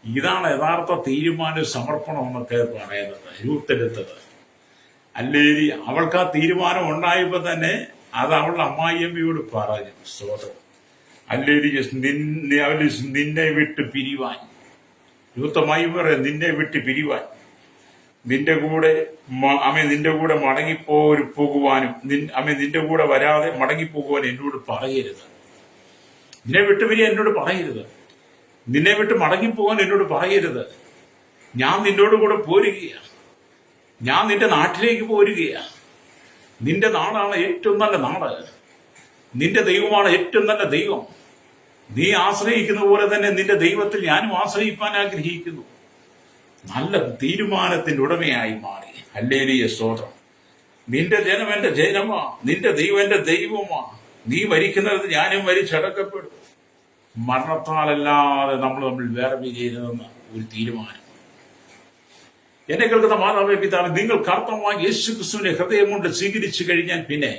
ഇതാണ് യഥാർത്ഥ തീരുമാന സമർപ്പണം എന്നൊക്കെ പറയുന്നത്. രൂത്തെടുത്തത് അല്ലേരി അവൾക്ക് ആ തീരുമാനം ഉണ്ടായപ്പോ തന്നെ അത് അവളുടെ അമ്മായിയമ്മയോട് പറഞ്ഞു. സ്തോത്രം. അല്ലേരി നിന്നെ വിട്ട് പിരിവാൻ. രൂത്തമായി പറയാം, നിന്നെ വിട്ട് പിരിവാൻ, നിന്റെ കൂടെ മടങ്ങിപ്പോകുവാനും നിന്റെ കൂടെ വരാതെ മടങ്ങിപ്പോകുവാൻ എന്നോട് പറയരുത്. നിന്നെ വിട്ടുപിരിയാൻ എന്നോട് പറയരുത്. നിന്നെ വിട്ട് മടങ്ങിപ്പോകാൻ എന്നോട് പറയരുത്. ഞാൻ നിന്നോട് കൂടെ പോരുകയാണ്. ഞാൻ നിന്റെ നാട്ടിലേക്ക് പോരുകയാണ്. നിന്റെ നാടാണ് ഏറ്റവും നല്ല നാട്. നിന്റെ ദൈവമാണ് ഏറ്റവും നല്ല ദൈവം. നീ ആശ്രയിക്കുന്ന പോലെ തന്നെ നിന്റെ ദൈവത്തിൽ ഞാനും ആശ്രയിക്കാൻ ആഗ്രഹിക്കുന്നു. നല്ല തീരുമാനത്തിന്റെ ഉടമയായി മാറി. ഹല്ലേലൂയ, സ്തോത്രം. നിന്റെ ജനം എന്റെ ജനമാ, നിന്റെ ദൈവം എന്റെ ദൈവമാ. നീ മരിക്കുന്നത് ഞാനും മരിച്ചടക്കപ്പെടും. മരണത്താലല്ലാതെ നമ്മൾ വേറെ ചെയ്യരുതെന്ന് ഒരു തീരുമാനം. എന്നെ കേൾക്കുന്ന മാതാവേ, പിതാവേ, നിങ്ങൾ കർത്താവായ യേശുക്രിസ്തുവിനെ ഹൃദയം കൊണ്ട് സ്വീകരിച്ചു കഴിഞ്ഞാൽ പിന്നെ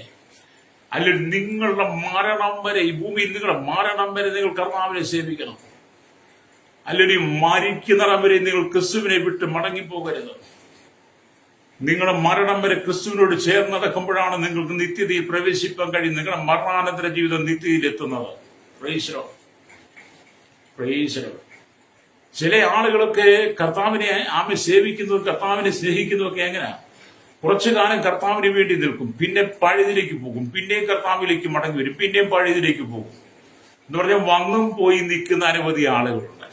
അല്ലെങ്കിൽ നിങ്ങളുടെ മരണം വരെ, ഈ ഭൂമിയിൽ നിങ്ങളുടെ മരണം വരെ നിങ്ങൾ കർത്താവിനെ സേവിക്കണം. അല്ലെങ്കിൽ മരിക്കുന്നിടം വരെ നിങ്ങൾ ക്രിസ്തുവിനെ വിട്ട് മടങ്ങിപ്പോകരുത്. നിങ്ങളുടെ മരണം വരെ ക്രിസ്തുവിനോട് ചേർന്ന് നടക്കുമ്പോഴാണ് നിങ്ങൾക്ക് നിത്യതയിൽ പ്രവേശിപ്പാൻ കഴിയും. നിങ്ങളുടെ മരണാനന്തര ജീവിതം നിത്യതയിൽ എത്തുന്നത്. Praise Lord. ചില ആളുകളൊക്കെ കർത്താവിനെ സേവിക്കുന്നതും കർത്താവിനെ സ്നേഹിക്കുന്നതൊക്കെ എങ്ങനെയാ? കുറച്ചു കാലം കർത്താവിന് വേണ്ടി നിൽക്കും, പിന്നെ പഴയതിലേക്ക് പോകും, പിന്നെയും കർത്താവിലേക്ക് മടങ്ങി വരും, പിന്നെയും പഴയതിലേക്ക് പോകും. എന്ന് പറഞ്ഞാൽ വന്നും പോയി നിൽക്കുന്ന അനവധി ആളുകളുണ്ട്.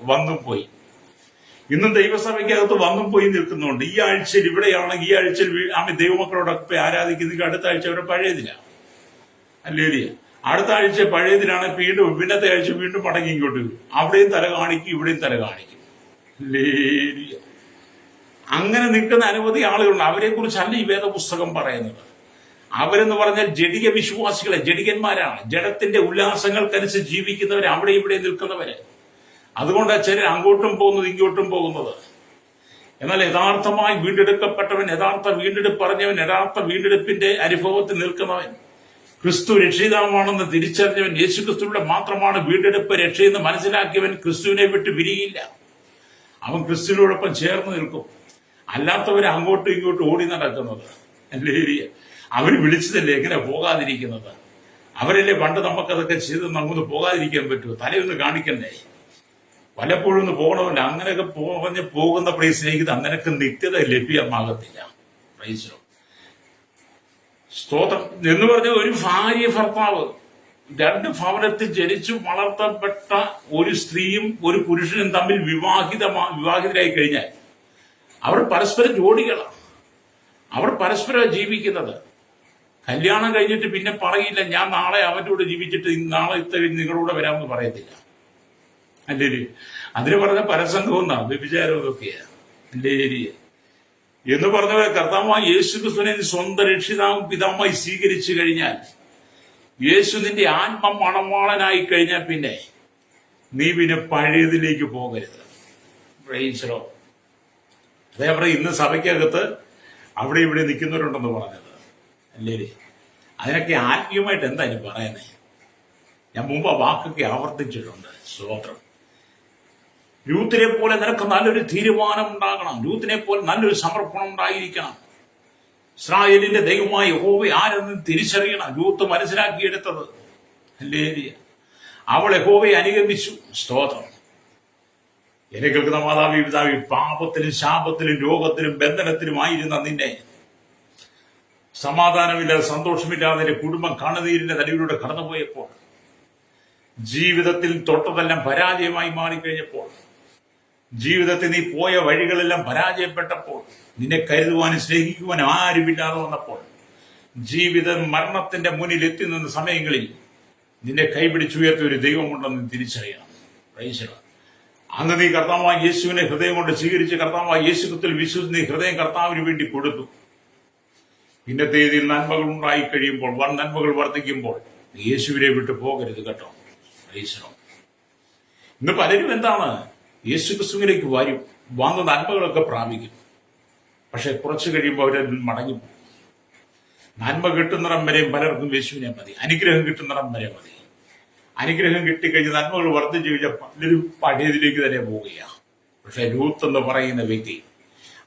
വന്നും പോയി ഇന്നും ദൈവസഭയ്ക്കകത്ത് വന്നും പോയി നിൽക്കുന്നുണ്ട്. ഈ ആഴ്ചയിൽ ഇവിടെയാണെങ്കിൽ ഈ ആഴ്ചയിൽ ദൈവമക്കളോടൊക്കെ ആരാധിക്കുന്നെങ്കിൽ അടുത്ത ആഴ്ച അവരെ പഴയതിലാണ്. അല്ലേലിയ. അടുത്ത ആഴ്ച പഴയതിലാണ്, വീണ്ടും പിന്നത്തെ ആഴ്ച വീണ്ടും മടങ്ങി ഇങ്ങോട്ട് വരും. അവിടെയും തല കാണിക്കും, ഇവിടെയും തല കാണിക്കും. ലേലിയ. അങ്ങനെ നിൽക്കുന്ന അനവധി ആളുകളുണ്ട്. അവരെ കുറിച്ചല്ല ഈ വേദപുസ്തകം പറയുന്നത്. അവരെന്ന് പറഞ്ഞാൽ ജഡിക വിശ്വാസികളെ, ജഡികന്മാരാണ്. ജഡത്തിന്റെ ഉല്ലാസങ്ങൾക്കനുസരിച്ച് ജീവിക്കുന്നവരെ, അവിടെ ഇവിടെ നിൽക്കുന്നവരെ. അതുകൊണ്ടാണ് ചിലർ അങ്ങോട്ടും പോകുന്നത് ഇങ്ങോട്ടും പോകുന്നത്. എന്നാൽ യഥാർത്ഥമായി വീണ്ടെടുക്കപ്പെട്ടവൻ, യഥാർത്ഥ വീണ്ടെടുപ്പ് പറഞ്ഞവൻ, യഥാർത്ഥ വീണ്ടെടുപ്പിന്റെ അനുഭവത്തിൽ നിൽക്കുന്നവൻ, ക്രിസ്തു രക്ഷിതാവാണെന്ന് തിരിച്ചറിഞ്ഞവൻ, യേശു ക്രിസ്തുവിന്റെ മാത്രമാണ് വീണ്ടെടുപ്പ് രക്ഷയെന്ന് മനസ്സിലാക്കിയവൻ ക്രിസ്തുവിനെ വിട്ട് പിരിയില്ല. അവൻ ക്രിസ്തുവിനോടൊപ്പം ചേർന്ന് നിൽക്കും. അല്ലാത്തവരെ അങ്ങോട്ടും ഇങ്ങോട്ടും ഓടി നടക്കുന്നത്. അല്ലേ? അവര് വിളിച്ചതല്ലേ, എങ്ങനെ പോകാതിരിക്കുന്നത്? അവരല്ലേ പണ്ട് നമുക്കതൊക്കെ ചെയ്ത് നമുക്ക് പോകാതിരിക്കാൻ പറ്റുമോ? തലയൊന്ന് കാണിക്കണ്ടേ? പലപ്പോഴും ഒന്ന് പോകണമല്ല. അങ്ങനെയൊക്കെ പോകുന്ന സ്നേഹിത അങ്ങനെയൊക്കെ നിത്യത ലഭ്യമാകത്തില്ല. പ്രൈസ് സ്തോത്രം. എന്ന് പറഞ്ഞ ഒരു ഭാര്യ ഭർത്താവ്, രണ്ട് ഭവനത്തിൽ ജനിച്ചു വളർത്തപ്പെട്ട ഒരു സ്ത്രീയും ഒരു പുരുഷനും തമ്മിൽ വിവാഹിതരായി കഴിഞ്ഞാൽ അവർ പരസ്പരം ജോഡികളാണ്. അവർ പരസ്പരം ജീവിക്കുന്നത്. കല്യാണം കഴിഞ്ഞിട്ട് പിന്നെ പറയില്ല, ഞാൻ നാളെ അവന്റെ കൂടെ ജീവിച്ചിട്ട് നാളെ ഇത്രയും നിങ്ങളുടെ വരാമെന്ന് പറയത്തില്ല. അല്ലേ? അതിന് പറഞ്ഞ പരസംഗവും വ്യഭിചാരവും ഒക്കെയാണ്. അല്ലേ? എന്ന് പറഞ്ഞ കർത്താവായ യേശു ക്രിസ്തുവിനെ സ്വന്തം രക്ഷിതാവും പിതാവുമായി സ്വീകരിച്ചു കഴിഞ്ഞാൽ, യേശു നിന്റെ ആത്മ മണവാളനായി കഴിഞ്ഞാൽ പിന്നെ നീ പിന്നെ പഴയതിലേക്ക് പോകരുത്. പ്രൈസലോ. അതേപോലെ ഇന്ന് സഭയ്ക്കകത്ത് അവിടെ ഇവിടെ നിൽക്കുന്നവരുണ്ടെന്ന് പറഞ്ഞത്. അല്ലേ? അതിനൊക്കെ ആത്മീയമായിട്ട് എന്താ ഇനി പറയുന്നേ? ഞാൻ മുമ്പ് വാക്കൊക്കെ ആവർത്തിച്ചിട്ടുണ്ട്. സ്തോത്രം. രൂത്തിനെ പോലെ നിനക്ക് നല്ലൊരു തീരുമാനം ഉണ്ടാകണം. രൂത്തിനെ പോലെ നല്ലൊരു സമർപ്പണം ഉണ്ടായിരിക്കണം. ഇസ്രായേലിന്റെ ദൈവമായ യഹോവ ആരെന്ന് തിരിച്ചറിയണം. രൂത്ത് മനസ്സിലാക്കിയെടുത്തത്. അല്ലേ? അവൾ യഹോവയെ അനുഗമിച്ചു. സ്തോത്രം. എന്നെ കേൾക്കുന്ന മാതാവി പിതാവി, പാപത്തിലും ശാപത്തിലും രോഗത്തിലും ബന്ധനത്തിലുമായിരുന്ന നിന്നെ സമാധാനമില്ലാതെ സന്തോഷമില്ലാതെ നിന്റെ കുടുംബം കണ്ണുനീരിന്റെ നടുവിലൂടെ കടന്നുപോയപ്പോൾ, ജീവിതത്തിൽ തൊട്ടതെല്ലാം പരാജയമായി മാറിക്കഴിഞ്ഞപ്പോൾ, ജീവിതത്തിൽ നീ പോയ വഴികളെല്ലാം പരാജയപ്പെട്ടപ്പോൾ, നിന്നെ കരുതുവാനും സ്നേഹിക്കുവാനും ആരുമില്ലാതെ വന്നപ്പോൾ, ജീവിതം മരണത്തിന്റെ മുന്നിൽ എത്തി നിന്ന സമയങ്ങളിൽ നിന്നെ കൈപിടിച്ചുയർത്തിയ ഒരു ദൈവമുണ്ടെന്ന് തിരിച്ചറിയണം. പ്രൈസ്. അന്ന് നീ കർത്താവായ യേശുവിനെ ഹൃദയം കൊണ്ട് സ്വീകരിച്ച് കർത്താവായ യേശുക്രിസ്തുവിൽ വിശ്വസിച്ച് നീ ഹൃദയം കർത്താവിന് വേണ്ടി കൊടുത്തു. ഇന്നത്തെ രീതിയിൽ നന്മകൾ ഉണ്ടായി കഴിയുമ്പോൾ, നന്മകൾ വർദ്ധിക്കുമ്പോൾ യേശുവിനെ വിട്ടു പോകരുത് കേട്ടോ. ഇന്ന് പലരും എന്താണ്, യേശു ക്രിസ്തുവിലേക്ക് വന്ന് നന്മകളൊക്കെ പ്രാപിക്കും. പക്ഷെ കുറച്ചു കഴിയുമ്പോൾ അവരെ മടങ്ങി. നന്മ കിട്ടുന്നിടം വരെയും പലർക്കും യേശുവിനെ മതി. അനുഗ്രഹം കിട്ടുന്നിടം വരെ മതി. അനുഗ്രഹം കിട്ടിക്കഴിഞ്ഞ് നന്മകൾ വർദ്ധിച്ചു കഴിഞ്ഞാൽ പലരും പഴയതിലേക്ക് തന്നെ പോവുകയാണ്. പക്ഷെ രൂത്ത് എന്ന് പറയുന്ന വ്യക്തി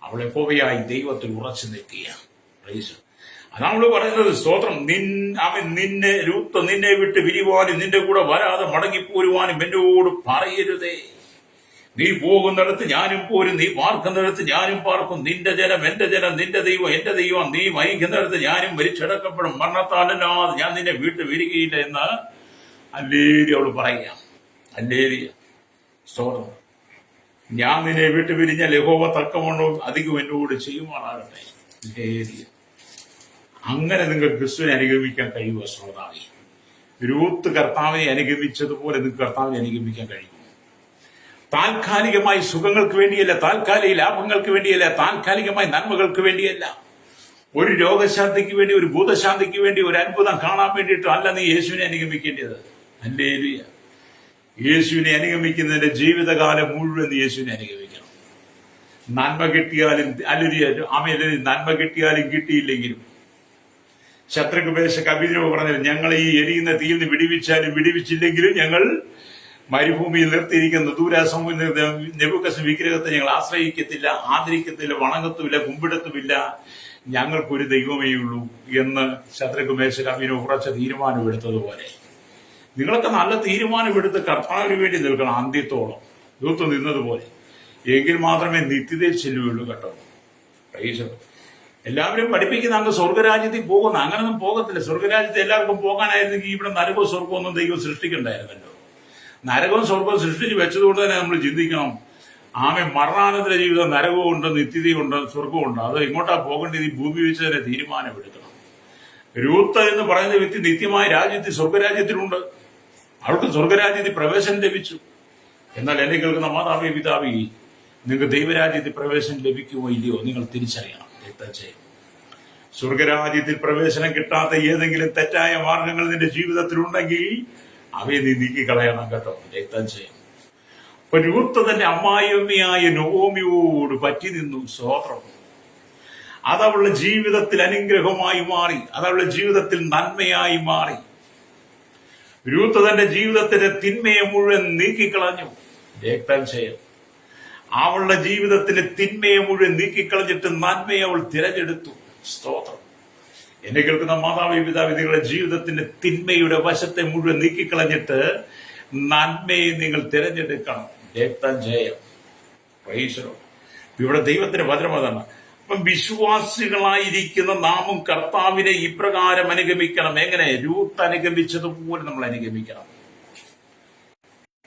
അവളെ യഹോവയായി ദൈവത്തിൽ ഉറച്ചു നിൽക്കുകയാണ്. അതാണ് പറയുന്നത്. സ്തോത്രം. രൂത്ത് നിന്നെ വിട്ട് പിരിവാനും നിന്റെ കൂടെ വരാതെ മടങ്ങിപ്പോരുവാനും എന്നോട് പറയരുതേ. നീ പോകുന്നിടത്ത് ഞാനും പോരും, നീ പാർക്കുന്നിടത്ത് ഞാനും പാർക്കും. നിന്റെ ജനം എന്റെ ജനം, നിന്റെ ദൈവം എന്റെ ദൈവം. നീ മരിക്കുന്നിടത്ത് ഞാനും മരിച്ചടക്കപ്പെടും. മരണത്താലല്ലാതെ ഞാൻ നിന്നെ വിട്ട് വരികയില്ല എന്ന് അല്ലേരി അവള് പറയാം. അല്ലേരി. സ്തോത്രം. ഞാൻ നിന്നെ വിട്ട് പിരിഞ്ഞാൽ യഹോവ തക്കവണ്ണം അധികം എന്നോട് ചെയ്യുമാറാകട്ടെ. അല്ലേരി. അങ്ങനെ നിങ്ങൾ ക്രിസ്തുവിനെ അനുഗമിക്കാൻ കഴിയുമോ? ശ്രോതാവേ, രൂത്ത് കർത്താവിനെ അനുഗമിച്ചതുപോലെ നിങ്ങൾക്ക് കർത്താവിനെ അനുഗമിക്കാൻ കഴിയും. താൽക്കാലികമായി സുഖങ്ങൾക്ക് വേണ്ടിയല്ല, താൽക്കാലിക ലാഭങ്ങൾക്ക് വേണ്ടിയല്ല, താൽക്കാലികമായി നന്മകൾക്ക് വേണ്ടിയല്ല, ഒരു രോഗശാന്തിക്ക് വേണ്ടി, ഒരു ഭൂതശാന്തിക്ക് വേണ്ടി, ഒരു അത്ഭുതം കാണാൻ വേണ്ടിയിട്ട് അല്ല നീ യേശുവിനെ അനുഗമിക്കേണ്ടത്. ഹല്ലേലൂയ. യേശുവിനെ അനുഗമിക്കുന്നതിന്റെ ജീവിതകാലം മുഴുവൻ നീ യേശുവിനെ അനുഗമിക്കണം. നന്മ കിട്ടിയാലും നന്മ കിട്ടിയാലും കിട്ടിയില്ലെങ്കിലും, ശത്രുക്പേശ കവിതയോ പറഞ്ഞത്, ഞങ്ങൾ ഈ എരിയുന്ന തീയിൽ നിന്ന് വിടിവിച്ചാലും വിടിവിച്ചില്ലെങ്കിലും ഞങ്ങൾ മരുഭൂമിയിൽ നിർത്തിയിരിക്കുന്ന ദൂരാസമൂഹ നെബൂഖദ്നേസർ വിഗ്രഹത്തെ ഞങ്ങൾ ആശ്രയിക്കത്തില്ല, ആദരിക്കത്തില്ല, വണങ്ങത്തുമില്ല, കുമ്പിടത്തുമില്ല, ഞങ്ങൾക്കൊരു ദൈവമേ ഉള്ളൂ എന്ന് ശത്രുക്പേശ കവിതോ ഉറച്ച തീരുമാനമെടുത്തതുപോലെ നിങ്ങളൊക്കെ നല്ല തീരുമാനമെടുത്ത് കർത്താവിന് വേണ്ടി നിൽക്കണം. അന്ത്യത്തോളം രൂത്ത് നിന്നതുപോലെ. എങ്കിൽ മാത്രമേ നിത്യതയിൽ ചെല്ലുകയുള്ളൂ കേട്ടോ. എല്ലാവരും പഠിപ്പിക്കുന്ന അങ്ങ് സ്വർഗരാജ്യത്തിൽ പോകുന്ന, അങ്ങനൊന്നും പോകത്തില്ല. സ്വർഗരാജ്യത്തിൽ എല്ലാവർക്കും പോകാനായിരുന്നെങ്കിൽ ഇവിടെ നരകവും സ്വർഗവും ഒന്നും ദൈവം സൃഷ്ടിക്കണ്ടായിരുന്നല്ലോ. നരകവും സ്വർഗവും സൃഷ്ടിച്ച് വെച്ചതുകൊണ്ട് തന്നെ നമ്മൾ ചിന്തിക്കണം, മരണാനന്തര ജീവിതം നരകവും ഉണ്ട്, നിത്യതയുണ്ട്, സ്വർഗവും ഉണ്ട്. അത് എങ്ങോട്ടാ പോകേണ്ടത്? ഈ ഭൂമി വെച്ച് തന്നെ തീരുമാനമെടുക്കണം. രൂത്ത് എന്ന് പറയുന്ന വ്യക്തി നിത്യമായ രാജ്യത്തിൽ, സ്വർഗരാജ്യത്തിലുണ്ട്. അവൾക്ക് സ്വർഗരാജ്യത്തിൽ പ്രവേശനം ലഭിച്ചു. എന്നാൽ എന്നെ കേൾക്കുന്ന മാതാവേ, പിതാവേ, നിങ്ങൾക്ക് ദൈവരാജ്യത്തിൽ പ്രവേശനം ലഭിക്കുമോ ഇല്ലയോ നിങ്ങൾ തിരിച്ചറിയണം. സ്വർഗരാജ്യത്തിൽ പ്രവേശനം കിട്ടാത്ത ഏതെങ്കിലും തെറ്റായ മാർഗങ്ങൾ നിന്റെ ജീവിതത്തിലുണ്ടെങ്കിൽ അവയെ നീ നീക്കിക്കളയണം കേട്ടോ. രക്തം ചെയ്യും. അപ്പൊ രൂത്ത് തന്റെ അമ്മായിയമ്മയായ നൊവോമിയോട് പറ്റി നിന്നു. സ്തോത്രം. അതവളുടെ ജീവിതത്തിൽ അനുഗ്രഹമായി മാറി, അതവളുടെ ജീവിതത്തിൽ നന്മയായി മാറി. രൂത്ത് തന്റെ ജീവിതത്തിന്റെ തിന്മയെ മുഴുവൻ നീക്കിക്കളഞ്ഞു. രക്തം ചെയ്യും. അവളുടെ ജീവിതത്തിലെ തിന്മയെ മുഴുവൻ നീക്കിക്കളഞ്ഞിട്ട് നന്മയെ അവൾ തിരഞ്ഞെടുത്തു. സ്തോത്രം. എന്നെ കേൾക്കുന്ന മാതാവേ, പിതാവേ, നിങ്ങളുടെ ജീവിതത്തിന്റെ തിന്മയുടെ വശത്തെ മുഴുവൻ നീക്കിക്കളഞ്ഞിട്ട് നന്മയെ നിങ്ങൾ തിരഞ്ഞെടുക്കണം. രക്തം ജയം. ഇവിടെ ദൈവത്തിന്റെ വചനം അതാണ്. അപ്പം വിശ്വാസികളായിരിക്കുന്ന നാമും കർത്താവിനെ ഇപ്രകാരം അനുഗമിക്കണം. എങ്ങനെ? രൂത്ത് അനുഗമിച്ചതുപോലെ നമ്മൾ അനുഗമിക്കണം.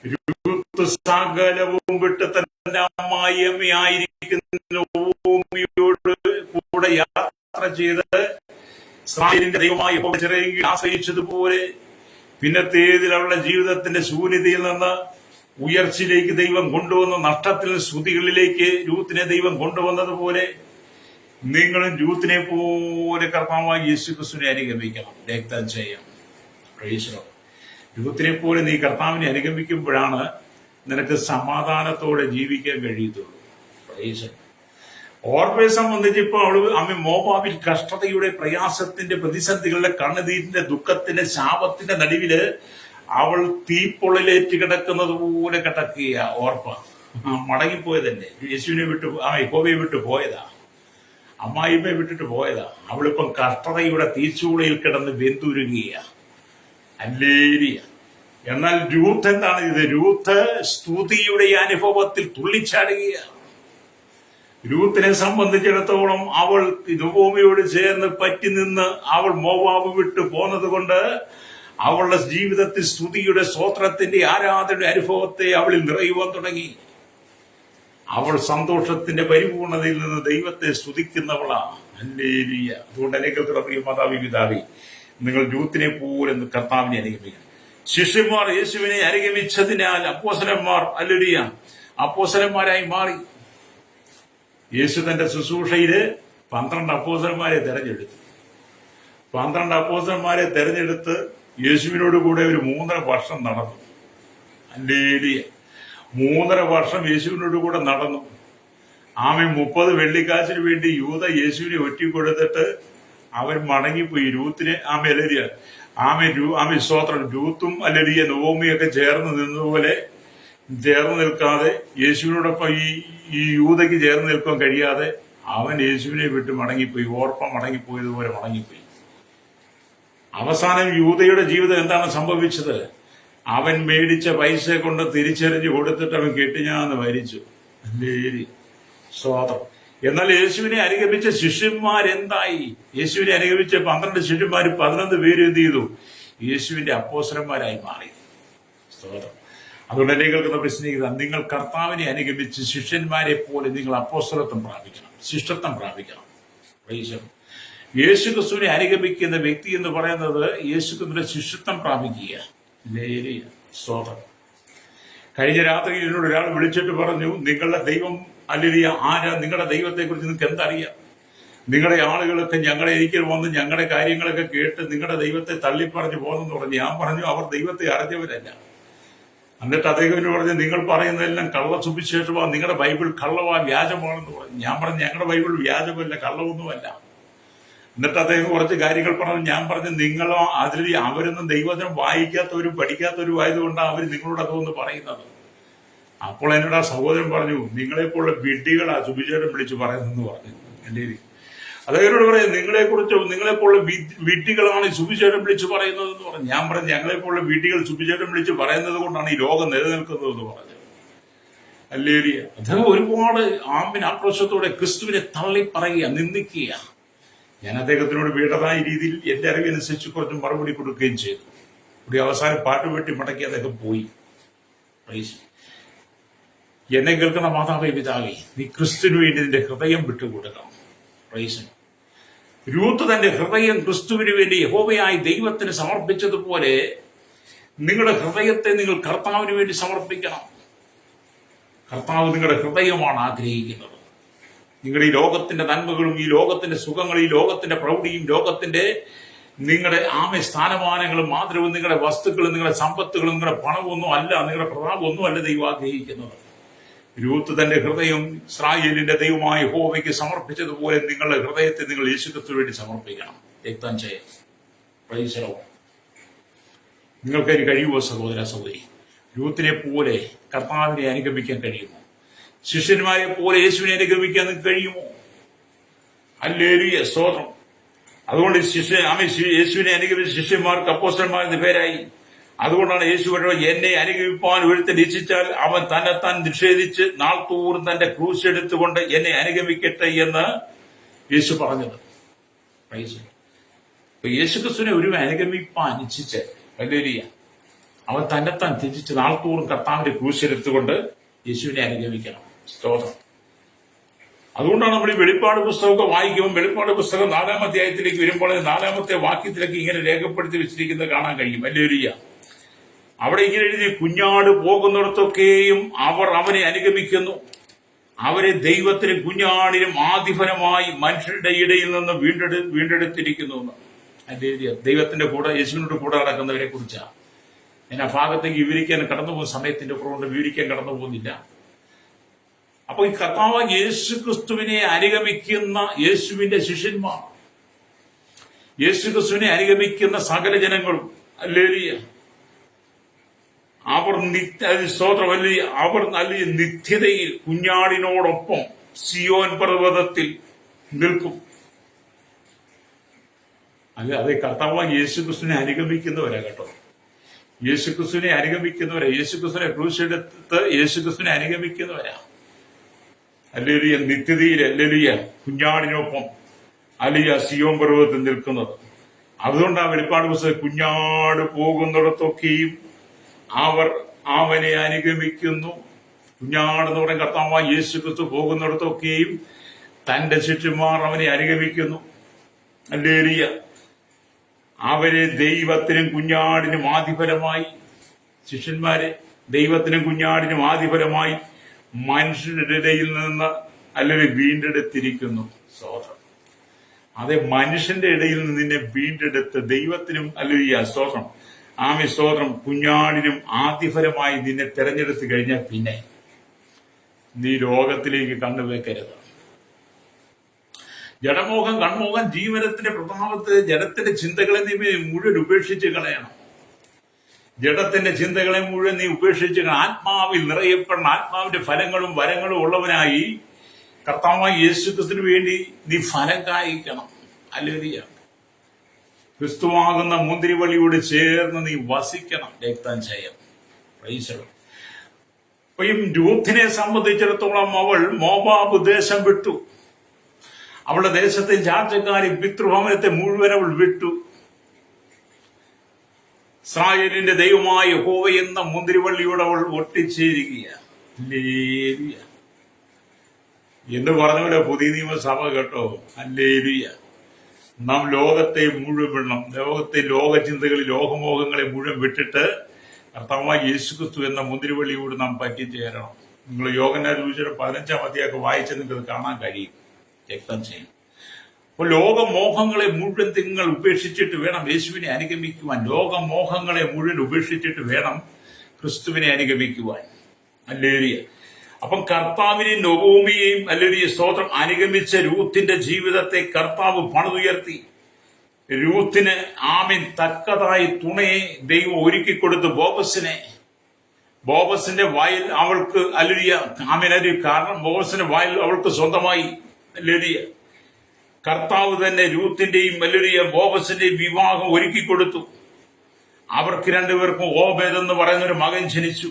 രൂത്ത് സകലവും വിട്ട് തന്റെ അമ്മായിയമ്മയായിരിക്കുന്ന നൊവോമിയോട് കൂടെ യാത്ര ചെയ്ത് ഇസ്രായേലിന്റെ ദൈവമായ യഹോവയെ ആശ്രയിച്ചതുപോലെ പിന്നത്തേതിൽ അവളുടെ ജീവിതത്തിന്റെ ശൂന്യതയിൽ നിന്ന് ഉയർച്ചയിലേക്ക് ദൈവം കൊണ്ടുവന്ന, നഷ്ടത്തിൽ സ്തുതികളിലേക്ക് രൂത്തിനെ ദൈവം കൊണ്ടുവന്നതുപോലെ നിങ്ങളും രൂത്തിനെ പോലെ കർത്താവായ യേശുക്രിസ്തുവിനെ അനുഗമിക്കണം. രക്തം ചെയ്യാം. രൂത്തിനെ പോലെ നീ കർത്താവിനെ അനുഗമിക്കുമ്പോഴാണ് നിനക്ക് സമാധാനത്തോടെ ജീവിക്കാൻ കഴിയത്തുള്ളൂ. ഓർമ്മയെ സംബന്ധിച്ച് ഇപ്പോൾ മോവാബിൽ കഷ്ടതയുടെ, പ്രയാസത്തിന്റെ, പ്രതിസന്ധികളുടെ, കണ്ണുനീരിന്റെ, ദുഃഖത്തിന്റെ, ശാപത്തിന്റെ നടുവില് അവൾ തീപ്പൊള്ളിലേറ്റ് കിടക്കുന്നത് പോലെ കിടക്കുക. ഓർപ്പ മടങ്ങിപ്പോയതല്ലേ, യേശുവിനെ വിട്ടു, യഹോവയെ വിട്ടു പോയതാ, അമ്മായിമ്മയെ വിട്ടിട്ട് പോയതാ. അവളിപ്പം കഷ്ടതയുടെ തീച്ചൂളയിൽ കിടന്ന് വെന്തുരുകിയ. അല്ലേരിയ. എന്നാൽ രൂത്ത് എന്താണ് ഇത്? രൂത്ത് സ്തുതിയുടെ അനുഭവത്തിൽ തുള്ളിച്ചാടുകയാണ്. രൂത്തിനെ സംബന്ധിച്ചിടത്തോളം അവൾ നൊവോമിയോട് ചേർന്ന് പറ്റി നിന്ന് അവൾ മോവാബ് വിട്ടു പോന്നത് കൊണ്ട് അവളുടെ ജീവിതത്തിൽ സ്തുതിയുടെ, സ്തോത്രത്തിന്റെ, ആരാധനയുടെ അനുഭവത്തെ അവളിൽ നിറയുവാൻ തുടങ്ങി. അവൾ സന്തോഷത്തിന്റെ പരിപൂർണതയിൽ നിന്ന് ദൈവത്തെ സ്തുതിക്കുന്നവളാണ്. ഹല്ലേലൂയ. അതുകൊണ്ട് അനേകർക്കുള്ള പ്രിയ മാതാവേ, പിതാവേ, നിങ്ങൾ രൂത്തിനെ പോലെ കർത്താവിനെ അനുഗമിക്കണം. ശിഷ്യന്മാർ യേശുവിനെ അനുഗമിച്ചതിനാൽ അപ്പോസ്തലന്മാർ അപ്പോസ്തലന്മാരായി മാറി. യേശു തന്റെ ശുശ്രൂഷയില് 12 അപ്പോസ്തലന്മാരെ തെരഞ്ഞെടുത്തു. 12 അപ്പോസ്തലന്മാരെ തെരഞ്ഞെടുത്ത് യേശുവിനോട് കൂടെ ഒരു 3.5 വർഷം നടന്നു. ഹല്ലേലൂയ. 3.5 വർഷം യേശുവിനോട് കൂടെ നടന്നു. 30 വെള്ളിക്കാശിന് വേണ്ടി യൂദ യേശുവിനെ ഒറ്റിക്കൊടുത്തിട്ട് അവൻ മടങ്ങിപ്പോയി. രൂത്തിനെ സ്തോത്രം. രൂത്തും അല്ലരിയ നൊവോമിയൊക്കെ ചേർന്ന് നിന്നതുപോലെ ചേർന്ന് നിൽക്കാതെ, യേശുവിനോടൊപ്പം ഈ യൂദയ്ക്ക് ചേർന്ന് നിൽക്കാൻ കഴിയാതെ അവൻ യേശുവിനെ വിട്ട് മടങ്ങിപ്പോയി. ഓർപ്പ മടങ്ങിപ്പോയതുപോലെ മടങ്ങിപ്പോയി. അവസാനം യൂദയുടെ ജീവിതം എന്താണ് സംഭവിച്ചത്? അവൻ മേടിച്ച പൈസ കൊണ്ട് തിരിച്ചറിഞ്ഞ് കൊടുത്തിട്ട് അവൻ കെട്ടിഞ്ഞാന്ന് മരിച്ചു. സ്തോത്രം. എന്നാൽ യേശുവിനെ അനുഗമിച്ച ശിഷ്യന്മാരെന്തായി? യേശുവിനെ അനുഗമിച്ച 12 ശിഷ്യന്മാർ 11 പേര് എന്ത് ചെയ്തു? യേശുവിന്റെ അപ്പോസ്തലന്മാരായി മാറി. സ്തോത്രം. അതുകൊണ്ട് എന്നെ കേൾക്കുന്ന പ്രശ്നം, നിങ്ങൾ കർത്താവിനെ അനുഗമിച്ച് ശിഷ്യന്മാരെ പോലെ നിങ്ങൾ അപ്പോസ്തലത്വം പ്രാപിക്കണം, ശിഷ്യത്വം പ്രാപിക്കണം. യേശുക്രിസ്തുവിനെ അനുഗമിക്കുന്ന വ്യക്തി എന്ന് പറയുന്നത് യേശുക്രിസ്തുവിന്റെ ശിഷ്യത്വം പ്രാപിക്കുക. സ്തോത്രം. കഴിഞ്ഞ രാത്രി എന്നോട് ഒരാൾ വിളിച്ചിട്ട് പറഞ്ഞു, നിങ്ങളുടെ ദൈവം അല്ലെങ്കിൽ ആരാ? നിങ്ങളുടെ ദൈവത്തെ കുറിച്ച് നിങ്ങൾക്ക് എന്തറിയാം? നിങ്ങളുടെ ആളുകളൊക്കെ ഞങ്ങളെ എനിക്ക് വന്ന് ഞങ്ങളുടെ കാര്യങ്ങളൊക്കെ കേട്ട് നിങ്ങളുടെ ദൈവത്തെ തള്ളിപ്പറഞ്ഞു പോകുന്നെന്ന് പറഞ്ഞു. ഞാൻ പറഞ്ഞു, അവർ ദൈവത്തെ അറിഞ്ഞവരല്ല. എന്നിട്ട് അദ്ദേഹം പറഞ്ഞു, നിങ്ങൾ പറയുന്നതെല്ലാം കള്ള സുവിശേഷമാണ്, നിങ്ങളുടെ ബൈബിൾ കള്ളവാ, വ്യാജമാണെന്ന് പറഞ്ഞു. ഞാൻ പറഞ്ഞു, ഞങ്ങളുടെ ബൈബിൾ വ്യാജമല്ല, കള്ളവൊന്നുമല്ല. എന്നിട്ട് അദ്ദേഹം കുറച്ച് കാര്യങ്ങൾ പറഞ്ഞു. ഞാൻ പറഞ്ഞു, നിങ്ങളോ അതിൽ അവരൊന്നും ദൈവത്തിനും വായിക്കാത്തവരും പഠിക്കാത്തവരും ആയതുകൊണ്ടാണ് അവർ നിങ്ങളോട് അതൊന്ന് പറയുന്നത്. അപ്പോൾ എന്നോട് ആ സഹോദരൻ പറഞ്ഞു, നിങ്ങളെപ്പോലുള്ള വിഡ്ഢികളാ സുവിശേഷം വിളിച്ച് പറയുന്നെന്ന് പറഞ്ഞു. അല്ലേ? അദ്ദേഹത്തോട് പറയാം, നിങ്ങളെപ്പോലുള്ള വിഡ്ഢികളാണ് സുവിശേഷം വിളിച്ച് പറയുന്നതെന്ന് പറഞ്ഞു. ഞാൻ പറഞ്ഞു, ഞങ്ങളെപ്പോലുള്ള വിഡ്ഢികൾ സുവിശേഷം വിളിച്ച് പറയുന്നത് കൊണ്ടാണ് ഈ ലോകം നിലനിൽക്കുന്നതെന്ന് പറഞ്ഞു. അല്ലേ? അദ്ദേഹം ഒരുപാട് ആക്രോശത്തോടെ ക്രിസ്തുവിനെ തള്ളി പറയുക, നിന്ദിക്കുക. ഞാൻ അദ്ദേഹത്തിനോട് വേണ്ടതായ രീതിയിൽ എന്റെ അറിവനുസരിച്ച് കുറച്ച് മറുപടി കൊടുക്കുകയും ചെയ്തു. ഇവിടെ അവസാനം പാട്ട് വെട്ടി മടക്കി അദ്ദേഹം പോയി. എന്നെ കേൾക്കുന്ന മാതാവേ പിതാവേ, നീ ക്രിസ്തുവിന് വേണ്ടി നിന്റെ ഹൃദയം വിട്ടുകൊടുക്കണം. രൂത്ത് തന്റെ ഹൃദയം ക്രിസ്തുവിന് വേണ്ടി യഹോവയായി ദൈവത്തിന് സമർപ്പിച്ചതുപോലെ നിങ്ങളുടെ ഹൃദയത്തെ നിങ്ങൾ കർത്താവിന് വേണ്ടി സമർപ്പിക്കണം. കർത്താവ് നിങ്ങളുടെ ഹൃദയമാണ് ആഗ്രഹിക്കുന്നത്. നിങ്ങളുടെ ഈ ലോകത്തിന്റെ നന്മകളും, ഈ ലോകത്തിന്റെ സുഖങ്ങളും, ഈ ലോകത്തിന്റെ പ്രൗഢിയും, ലോകത്തിന്റെ നിങ്ങളുടെ സ്ഥാനമാനങ്ങളും മാത്രവും, നിങ്ങളുടെ വസ്തുക്കളും, നിങ്ങളുടെ സമ്പത്തുകളും, നിങ്ങളുടെ പണമൊന്നും അല്ല, നിങ്ങളുടെ പ്രതാപമൊന്നും അല്ല ദൈവം ആഗ്രഹിക്കുന്നത്. രൂത്ത് തന്റെ ഹൃദയം ഇസ്രായേലിന്റെ ദൈവമായ യഹോവയ്ക്ക് സമർപ്പിച്ചതുപോലെ നിങ്ങളുടെ ഹൃദയത്തെ നിങ്ങൾ യേശുക്രിസ്തുവിന് വേണ്ടി സമർപ്പിക്കണം. രക്തം ചെയ്യാം. നിങ്ങൾക്കതിന് കഴിയുമോ സഹോദര സഹോദരി? രൂത്തിനെ പോലെ കർത്താവിനെ അനുഗമിക്കാൻ കഴിയുമോ? ശിഷ്യന്മാരെ പോലെ യേശുവിനെ അനുഗമിക്കാൻ നിങ്ങൾക്ക് കഴിയുമോ? ഹല്ലേലൂയ, സ്തോത്രം. അതുകൊണ്ട് യേശുവിനെ അനുഗമിച്ച ശിഷ്യന്മാർക്ക് അപ്പോസ്തലന്മാരെന്ന് പേരായി. അതുകൊണ്ടാണ് യേശു പറഞ്ഞത്, എന്നെ അനുഗമിപ്പാൻ ഒരുത്തൻ ഇച്ഛിച്ചാൽ അവൻ തന്നെത്താൻ നിഷേധിച്ച് നാൾതോറും തന്റെ ക്രൂശ് എടുത്തുകൊണ്ട് എന്നെ അനുഗമിക്കട്ടെ എന്ന് യേശു പറഞ്ഞത്. യേശുക്രിസ്തുവിനെ ഒരുവൻ അനുഗമിപ്പാൻ ഇച്ഛിച്ച് ഹല്ലേലൂയ, അവൻ തന്നെത്താൻ ത്യജിച്ച് നാൾതോറും കർത്താവിന്റെ ക്രൂശ് എടുത്തുകൊണ്ട് യേശുവിനെ അനുഗമിക്കണം. സ്തോത്രം. അതുകൊണ്ടാണ് നമ്മൾ ഈ വെളിപ്പാട് പുസ്തകമൊക്കെ വായിക്കുമ്പോൾ വെളിപ്പാട് പുസ്തകം 4-ാം അധ്യായത്തിലേക്ക് വരുമ്പോൾ 4-ാമത്തെ വാക്യത്തിലേക്ക് ഇങ്ങനെ രേഖപ്പെടുത്തി വെച്ചിരിക്കുന്നത് കാണാൻ കഴിയും. ഹല്ലേലൂയ. അവിടെ ഇങ്ങനെ എഴുതി, കുഞ്ഞാട് പോകുന്നിടത്തൊക്കെയും അവർ അവനെ അനുഗമിക്കുന്നു, അവരെ ദൈവത്തിനും കുഞ്ഞാടിനും ആദിഫലമായി മനുഷ്യരുടെ ഇടയിൽ നിന്ന് വീണ്ടെടുത്തിരിക്കുന്നു എന്ന്. ഹല്ലേലൂയ. ദൈവത്തിന്റെ കൂടെ, യേശുവിനോട് കൂടെ നടക്കുന്നവരെ കുറിച്ചാണ് ഞാൻ ആ ഭാഗത്തേക്ക് വിവരിക്കാൻ കടന്നുപോകുന്ന സമയത്തിന്റെ പുറകൊണ്ട് വിവരിക്കാൻ കടന്നു പോകുന്നില്ല. അപ്പൊ ഈ കർത്താവ് യേശുക്രിസ്തുവിനെ അനുഗമിക്കുന്ന യേശുവിന്റെ ശിഷ്യന്മാർ, യേശുക്രിസ്തുവിനെ അനുഗമിക്കുന്ന സകല ജനങ്ങളും, ഹല്ലേലൂയ, അവർ നിത്യതയിൽ കുഞ്ഞാടിനോടൊപ്പം സിയോൻ പർവ്വതത്തിൽ നിൽക്കും. അതെ, കർത്താവ് യേശുക്രിസ്തുവിനെ അനുഗമിക്കുന്നവരാ കേട്ടോ. യേശുക്രിസ്തുവിനെ അനുഗമിക്കുന്നവരാ, യേശുക്രിസ്തുവിനെ ക്രൂശെടുത്ത് യേശുക്രിസ്തുവിനെ അനുഗമിക്കുന്നവരാ. ഹല്ലേലൂയ. നിത്യതയിൽ ഹല്ലേലൂയ കുഞ്ഞാടിനൊപ്പം ഹല്ലേലൂയ സിയോൻ പർവ്വതത്തിൽ നിൽക്കുന്നത്. അതുകൊണ്ടാണ് വെളിപ്പാട് പുസ്തകം, കുഞ്ഞാട് പോകുന്നിടത്തൊക്കെയും അവർ അവനെ അനുഗമിക്കുന്നു. കുഞ്ഞാടെന്ന് പറയുന്ന കർത്താവായ യേശുക്രിസ്തു പോകുന്നിടത്തൊക്കെയും തന്റെ ശിഷ്യന്മാർ അവനെ അനുഗമിക്കുന്നു. ഹല്ലേലൂയ. അവരെ ദൈവത്തിനും കുഞ്ഞാടിനും ആദിഫലമായി, ശിഷ്യന്മാരെ ദൈവത്തിനും കുഞ്ഞാടിനും ആദിഫലമായി മനുഷ്യരുടെ ഇടയിൽ നിന്ന് അല്ലെങ്കിൽ വീണ്ടെടുത്തിരിക്കുന്നു. സ്തോത്രം. അതെ, മനുഷ്യന്റെ ഇടയിൽ നിന്ന് നിന്നെ വീണ്ടെടുത്ത് ദൈവത്തിനും ഹല്ലേലൂയ, സ്തോത്രം, ആമേ, സ്തോത്രം, കുഞ്ഞാടിനും ആദിഫലമായി നിന്നെ തെരഞ്ഞെടുത്ത് കഴിഞ്ഞാൽ പിന്നെ നീ ലോകത്തിലേക്ക് കണ്ണുവെക്കരുത്. ജഡമോഹം, കൺമോഹം, ജീവനത്തിന്റെ പ്രതാപത്തെ, ജഡത്തിന്റെ ചിന്തകളെ നീ മുഴുവൻ ഉപേക്ഷിച്ച് കളയണം. ജഡത്തിന്റെ ചിന്തകളെ മുഴുവൻ നീ ഉപേക്ഷിച്ച് ആത്മാവിൽ നിറയപ്പെടണം. ആത്മാവിന്റെ ഫലങ്ങളും വരങ്ങളും ഉള്ളവനായി കർത്താവായ യേശുക്രിസ്തുവിന് വേണ്ടി നീ ഫലം കായ്ക്കണം. ഹല്ലേലൂയ. ക്രിസ്തുവാകുന്ന മുന്തിരിവള്ളിയോട് ചേർന്ന് നീ വസിക്കണം. രക്തം ചെയ്യാം. രൂത്തിനെ സംബന്ധിച്ചിടത്തോളം അവൾ മോവാബ് ദേശം വിട്ടു. അവളുടെ ദേശത്തെ ചാർച്ചക്കാരി പിതൃഭവനത്തെ മുഴുവൻ അവൾ വിട്ടു. ഇസ്രായേലിന്റെ ദൈവമായ യഹോവ എന്ന മുന്തിരിവള്ളിയോട് അവൾ ഒട്ടിച്ചേരുകയാണ്. എന്ന് പറഞ്ഞ പുതിയ നിയമസഭ കേട്ടോ. ഹല്ലേലൂയ. നാം ലോകത്തെ മുഴുവൻ വിടണം. ലോക ചിന്തകളിൽ ലോകമോഹങ്ങളെ മുഴുവൻ വിട്ടിട്ട് കർത്താവായ യേശുക്രിസ്തു എന്ന മുന്തിരിവള്ളിയോട് നാം പറ്റിച്ചേരണം. നിങ്ങൾ യോഹന്നാൻ 15-ാം അധ്യായം വായിച്ച് നിങ്ങൾക്ക് കാണാൻ കഴിയും. രക്തം ചെയ്യും. അപ്പോൾ ലോകമോഹങ്ങളെ മുഴുവൻ നിങ്ങൾ ഉപേക്ഷിച്ചിട്ട് വേണം യേശുവിനെ അനുഗമിക്കുവാൻ. ലോകമോഹങ്ങളെ മുഴുവൻ ഉപേക്ഷിച്ചിട്ട് വേണം ക്രിസ്തുവിനെ അനുഗമിക്കുവാൻ. ഹല്ലേലൂയ. അപ്പം കർത്താവിനെ നൊവോമിയെയും ഹല്ലേലൂയ, സ്തോത്രം, അനുഗമിച്ച രൂത്തിന്റെ ജീവിതത്തെ കർത്താവ് പണിതുയർത്തി. രൂത്തിന് ആമേൻ തക്കതായി തുണയെ ദൈവം ഒരുക്കിക്കൊടുത്തു. ബോബസിന്റെ വയൽ അവൾക്ക് ഹല്ലേലൂയ, ആമേൻ, കാരണം ബോബസിന്റെ വയൽ അവൾക്ക് സ്വന്തമായി. ഹല്ലേലൂയ. കർത്താവ് തന്നെ രൂത്തിന്റെയും ഹല്ലേലൂയ ബോബസിന്റെയും വിവാഹം ഒരുക്കിക്കൊടുത്തു. അവർക്ക് രണ്ടുപേർക്കും ഓബേദ് എന്ന് പറയുന്നൊരു മകൻ ജനിച്ചു.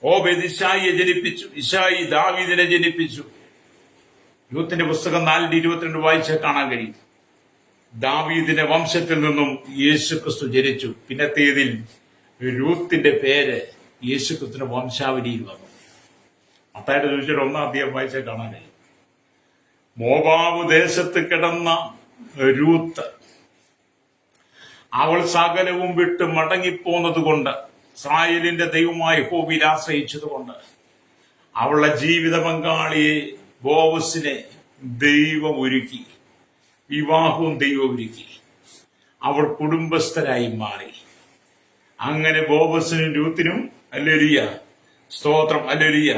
ഓബേദ് ഇശായിയെ ജനിപ്പിച്ചു. ഇശായി ദാവീദിനെ ജനിപ്പിച്ചു. രൂത്തിന്റെ പുസ്തകം 4:22 വായിച്ചാൽ കാണാൻ കഴിയും. ദാവീദിന്റെ വംശത്തിൽ നിന്നും യേശുക്രിസ്തു ജനിച്ചു. പിന്നത്തേതിൽ രൂത്തിന്റെ പേര് യേശുക്രിസ്തുവിന്റെ വംശാവലിയിൽ വന്നു. മത്തായിയുടെ സുവിശേഷം 1-ാം അധ്യായം വായിച്ചാൽ കാണാനേ, മോവാബ് ദേശത്ത് കിടന്ന രൂത്ത്, അവൾ സകലവും വിട്ട് മടങ്ങിപ്പോന്നത് കൊണ്ട്, ഇസ്രായേലിന്റെ ദൈവമായ യഹോവയിൽ ആശ്രയിച്ചതുകൊണ്ട്, അവളുടെ ജീവിത പങ്കാളിയെ ബോവസിനെ ദൈവം ഒരുക്കി, വിവാഹവും ദൈവം ഒരുക്കി. അവൾ കുടുംബസ്ഥരായി മാറി. അങ്ങനെ ബോവസിനും രൂത്തിനും ഹല്ലേലൂയ, സ്തോത്രം, ഹല്ലേലൂയ,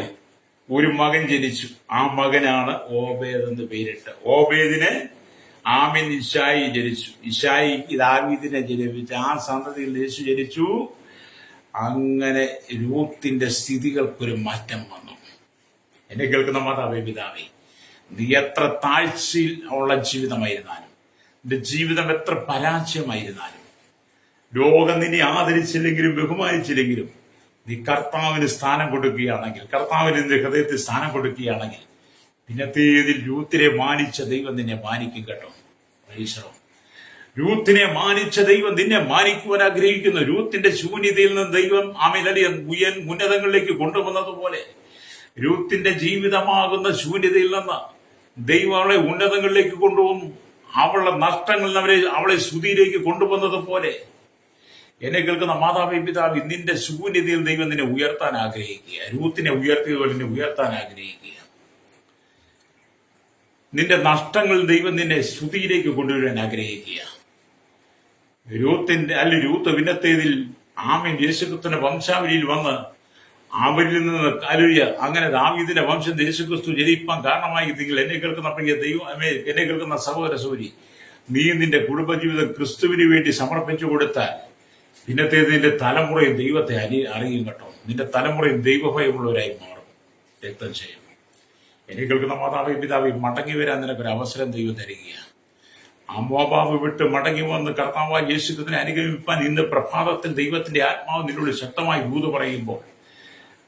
ഒരു മകൻ ജനിച്ചു. ആ മകനാണ് ഓബേദ് എന്ന് പേരിട്ട്. ഓബേദിന് ആമിൻ ഇശായി ജനിച്ചു. ഇശായി ദാവീദിനെ ജനിപ്പിച്ചു. ആ സന്തതിയിൽ യേശു ജനിച്ചു. അങ്ങനെ രൂത്തിന്റെ സ്ഥിതികൾക്കൊരു മാറ്റം വന്നു. എന്നെ കേൾക്കുന്ന മാതാവേ, പിതാവേ, നീ എത്ര താഴ്ചയിൽ ഉള്ള ജീവിതമായിരുന്നാലും, നിന്റെ ജീവിതം എത്ര പരാജയമായിരുന്നാലും, ലോകം നിന്നെ ആദരിച്ചില്ലെങ്കിലും ബഹുമാനിച്ചില്ലെങ്കിലും, നീ കർത്താവിന് സ്ഥാനം കൊടുക്കുകയാണെങ്കിൽ, കർത്താവിന് നിന്റെ ഹൃദയത്തിൽ സ്ഥാനം കൊടുക്കുകയാണെങ്കിൽ, പിന്നത്തേതിൽ രൂത്തിനെ മാനിച്ച ദൈവം നിന്നെ മാനിക്കും കേട്ടോ. ഈശോ, രൂത്തിനെ മാനിച്ച ദൈവം നിന്നെ മാനിക്കുവാൻ ആഗ്രഹിക്കുന്നു. രൂത്തിന്റെ ശൂന്യതയിൽ നിന്ന് ദൈവം ആമിലലിയ ഉന്നതങ്ങളിലേക്ക് കൊണ്ടുവന്നതുപോലെ രൂത്തിന്റെ ജീവിതമാകുന്ന ശൂന്യതയിൽ നിന്ന് ദൈവം അവളെ ഉന്നതങ്ങളിലേക്ക് കൊണ്ടുവന്നു. അവളുടെ നഷ്ടങ്ങളിൽ അവളെ സ്തുതിയിലേക്ക് കൊണ്ടുവന്നതുപോലെ എന്നെ കേൾക്കുന്ന മാതാവേ, പിതാവ്, നിന്റെ ശൂന്യതയിൽ ദൈവം നിന്നെ ഉയർത്താൻ ആഗ്രഹിക്കുക. രൂത്തിനെ ഉയർത്തിയതുപോലെ നിന്നെ ഉയർത്താൻ ആഗ്രഹിക്കുക. നിന്റെ നഷ്ടങ്ങളിൽ ദൈവം നിന്നെ സ്തുതിയിലേക്ക് കൊണ്ടുവരാൻ ആഗ്രഹിക്കുക. രൂത്ത് പിന്നത്തേതിൽ ആമീൻ യേശുക്രിസ്തുവിന്റെ വംശാവലിയിൽ വന്ന് അവരിൽ നിന്ന് ഹല്ലേലൂയ, അങ്ങനെ ദാവീദിന്റെ വംശം യേശുക്രിസ്തു ജനിപ്പാൻ കാരണമായി. നിങ്ങൾ എന്നെ കേൾക്കുന്ന പ്രിയ ദൈവം, എന്നെ കേൾക്കുന്ന സഹോദര സഹോദരി, നീ നിന്റെ കുടുംബജീവിതം ക്രിസ്തുവിന് വേണ്ടി സമർപ്പിച്ചു കൊടുത്താൽ പിന്നത്തേത് നിന്റെ തലമുറയും ദൈവത്തെ അറിയും കേട്ടോ. നിന്റെ തലമുറയും ദൈവഭയമുള്ളവരായി മാറും. രക്തം ചെയ്യും. എന്നെ കേൾക്കുന്ന മാതാവേ, പിതാവേ, മടങ്ങി വരാൻ നിനക്കൊരു അവസരം ദൈവം തരികയാണ്. ആ മോവാബ് വിട്ട് മടങ്ങി വന്ന് കർത്താവായ യേശുക്രിസ്തുവിനെ അനുഗമിപ്പാൻ ഇന്ന് പ്രഭാതത്തിൽ ദൈവത്തിന്റെ ആത്മാവ് നിന്നോട് ശക്തമായി ദൂത് പറയുമ്പോൾ,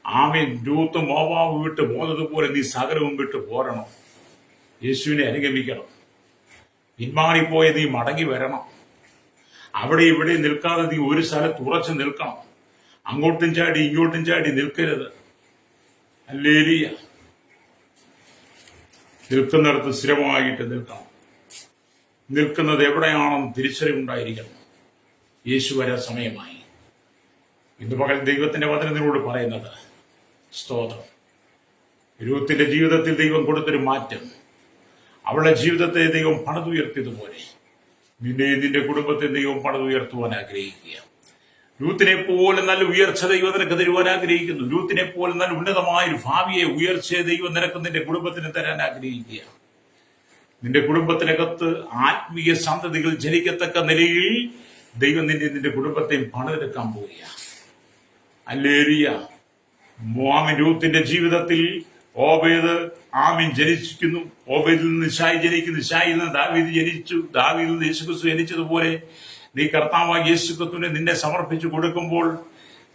ആമേൻ, രൂത്ത് മോവാബ് വിട്ട് പോകുന്നതുപോലെ നീ സകലവും വിട്ട് പോരണം. യേശുവിനെ അനുഗമിക്കണം. പിന്മാറിപ്പോയ നീ മടങ്ങി വരണം. അവിടെ ഇവിടെ നിൽക്കാതെ നീ ഒരു സ്ഥലത്ത് ഉറച്ചു നിൽക്കണം. അങ്ങോട്ടും ചാടി ഇങ്ങോട്ടും ചാടി നിൽക്കരുത്. ഹല്ലേലൂയ. നിൽക്കുന്നിടത്ത് സ്ഥിരമായിട്ട് നിൽക്കണം. നിൽക്കുന്നത് എവിടെയാണെന്ന് തിരിച്ചറിവുണ്ടായിരിക്കണം. യേശു വരാൻ സമയമായി. ഇന്ന് പകൽ ദൈവത്തിന്റെ വചനം നിന്നോട് പറയുന്നത്, സ്തോത്രം, രൂത്തിന്റെ ജീവിതത്തിൽ ദൈവം കൊടുത്തൊരു മാറ്റം, അവളുടെ ജീവിതത്തെ ദൈവം പണിതുയർത്തിയതുപോലെ നിന്റെ കുടുംബത്തെ ദൈവം പണിതുയർത്തുവാൻ ആഗ്രഹിക്കുക. രൂത്തിനെ പോലെ നല്ല ഉയർച്ച ദൈവം നിനക്ക് തരുവാൻ ആഗ്രഹിക്കുന്നു. രൂത്തിനെ പോലെ നല്ല ഉന്നതമായ ഒരു ഭാവിയെ, ഉയർച്ചയെ ദൈവം നിനക്ക് നിന്റെ കുടുംബത്തിന് തരാൻ ആഗ്രഹിക്കുക. നിന്റെ കുടുംബത്തിനകത്ത് ആത്മീയ സന്തതികൾ ജനിക്കത്തക്ക നിലയിൽ ദൈവം നിന്റെ കുടുംബത്തെയും പണിതെടുക്കാൻ പോവുക. ഹല്ലേലൂയ. ആമീൻ. രൂത്തിന്റെ ജീവിതത്തിൽ ഓബേദ് ആമീൻ ജനിക്കുന്നു. ഓബേദിൽ നിന്ന് ഇശായി ജനിക്കുന്നു. ഇശായിൽ നിന്ന് ദാവീദ് ജനിച്ചു. ദാവീദിൽ നിന്ന് യേശുക്രിസ്തു ജനിച്ചതുപോലെ നീ കർത്താവായ യേശുക്രിസ്തുവിനെ നിന്നെ സമർപ്പിച്ചു കൊടുക്കുമ്പോൾ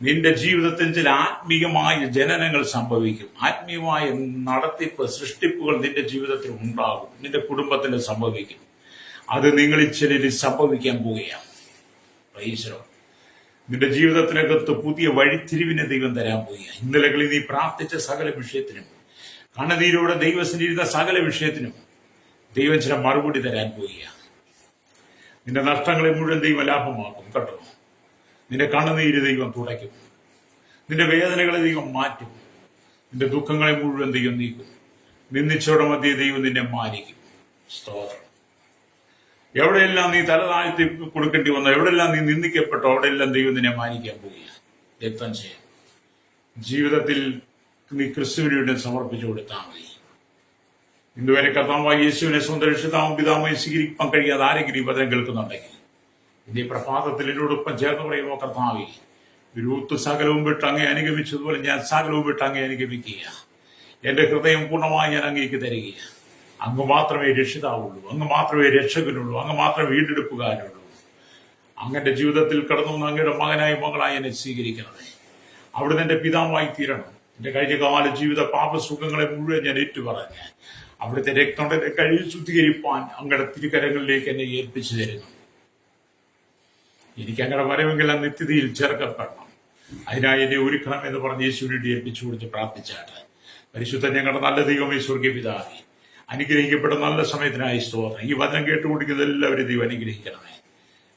നിന്റെ ജീവിതത്തിൽ ചില ആത്മീയമായ ജനനങ്ങൾ സംഭവിക്കും. ആത്മീയമായ നടത്തിപ്പ്, സൃഷ്ടിപ്പുകൾ നിന്റെ ജീവിതത്തിൽ ഉണ്ടാകും. നിന്റെ കുടുംബത്തിന് സംഭവിക്കും. അത് നിങ്ങളിൽ ചിലരിൽ സംഭവിക്കാൻ പോവുകയാണ്. ഈശോ, നിന്റെ ജീവിതത്തിനകത്ത് പുതിയ വഴിത്തിരിവിനെ ദൈവം തരാൻ പോവുകയാണ്. ഇന്നലകളിൽ നീ പ്രാർത്ഥിച്ച സകല വിഷയത്തിനും, കണ്ണുനീരോടെ ദൈവസന്നിധിയിരുന്ന സകല വിഷയത്തിനും ദൈവം ചില മറുപടി തരാൻ പോവുകയാണ്. നിന്റെ നഷ്ടങ്ങളെ മുഴുവൻ ദൈവം ലാഭമാക്കും കേട്ടോ. നിന്റെ കണ്ണുനീര് ദൈവം തുടയ്ക്കും. നിന്റെ വേദനകളെ ദൈവം മാറ്റും. നിന്റെ ദുഃഖങ്ങളെ മുഴുവൻ ദൈവം നീക്കും. നിന്ദിച്ചോടെ മധ്യേ ദൈവം നിന്നെ മാനിക്കും. സ്തോത്രം. എവിടെയെല്ലാം നീ തലതാഴ്ത്തി കൊടുക്കേണ്ടി വന്നോ, എവിടെയെല്ലാം നീ നിന്ദിക്കപ്പെട്ടോ, അവിടെയെല്ലാം ദൈവം നിന്നെ മാനിക്കാൻ പോവുകയാണ്. രക്തം ചെയ്യാം. ജീവിതത്തിൽ നീ ക്രിസ്തുവിന് വേണ്ടി സമർപ്പിച്ചു കൊടുത്താൽ മതി. ഇന്നുവരെ കർത്താവായ യേശുവിനെ സ്വന്തം രക്ഷിതാവും പിതാവുമായി സ്വീകരിക്കാൻ കഴിയാതെ ആരെങ്കിലും ഈ വചനം കേൾക്കുന്നുണ്ടെങ്കിൽ ഇന്നീ പ്രഭാതത്തിൽ എന്നോടൊപ്പം ചേർന്ന് പറയുമോ, കർത്താവേ, രൂത്ത് സകലവും വിട്ട് അങ്ങേ അനുഗമിച്ചതുപോലെ ഞാൻ സകലവും വിട്ട് അങ്ങേ അനുഗമിക്കുക. എന്റെ ഹൃദയം പൂർണ്ണമായി ഞാൻ അങ്ങേക്ക് തരികയാണ്. അങ്ങ് മാത്രമേ രക്ഷിതാവുള്ളൂ. അങ്ങ് മാത്രമേ രക്ഷകനുള്ളൂ. അങ്ങ് മാത്രമേ വീണ്ടെടുപ്പുകാരുള്ളൂ. അങ്ങന്റെ ജീവിതത്തിൽ കടന്നു വന്ന് അങ്ങയുടെ മകനായി മകളായി എന്നെ സ്വീകരിക്കണമേ. അവിടുന്ന് എന്റെ പിതാവായി തീരണം. എന്റെ കഴിഞ്ഞകാല ജീവിത പാപസുഖങ്ങളെ മുഴുവൻ ഞാൻ ഏറ്റുപറഞ്ഞ് അവിടുത്തെ രക്തം എന്നെ കഴുകി ശുദ്ധീകരിപ്പാൻ അങ്ങയുടെ തിരുകരങ്ങളിലേക്ക് എന്നെ ഏൽപ്പിച്ചു തരുന്നു. എനിക്ക് അങ്ങനെ വരവെങ്കിൽ ആ നിത്യതയിൽ ചേർക്കപ്പെടണം. അതിനായി എന്നെ ഒരുക്കണം എന്ന് പറഞ്ഞ് യേശുവിനെ ഏൽപ്പിച്ചു കൊടുത്ത് പ്രാർത്ഥിച്ചാട്ട്. പരിശുദ്ധ ഞങ്ങളുടെ നല്ല ദൈവമേ, സ്വർഗീയ പിതാവേ, അനുഗ്രഹിക്കപ്പെട്ട നല്ല സമയത്തിനായി സ്തോത്രം. ഈ വചനം കേട്ടുകൊണ്ടിരിക്കുന്ന എല്ലാവരും ദൈവം അനുഗ്രഹിക്കണമേ.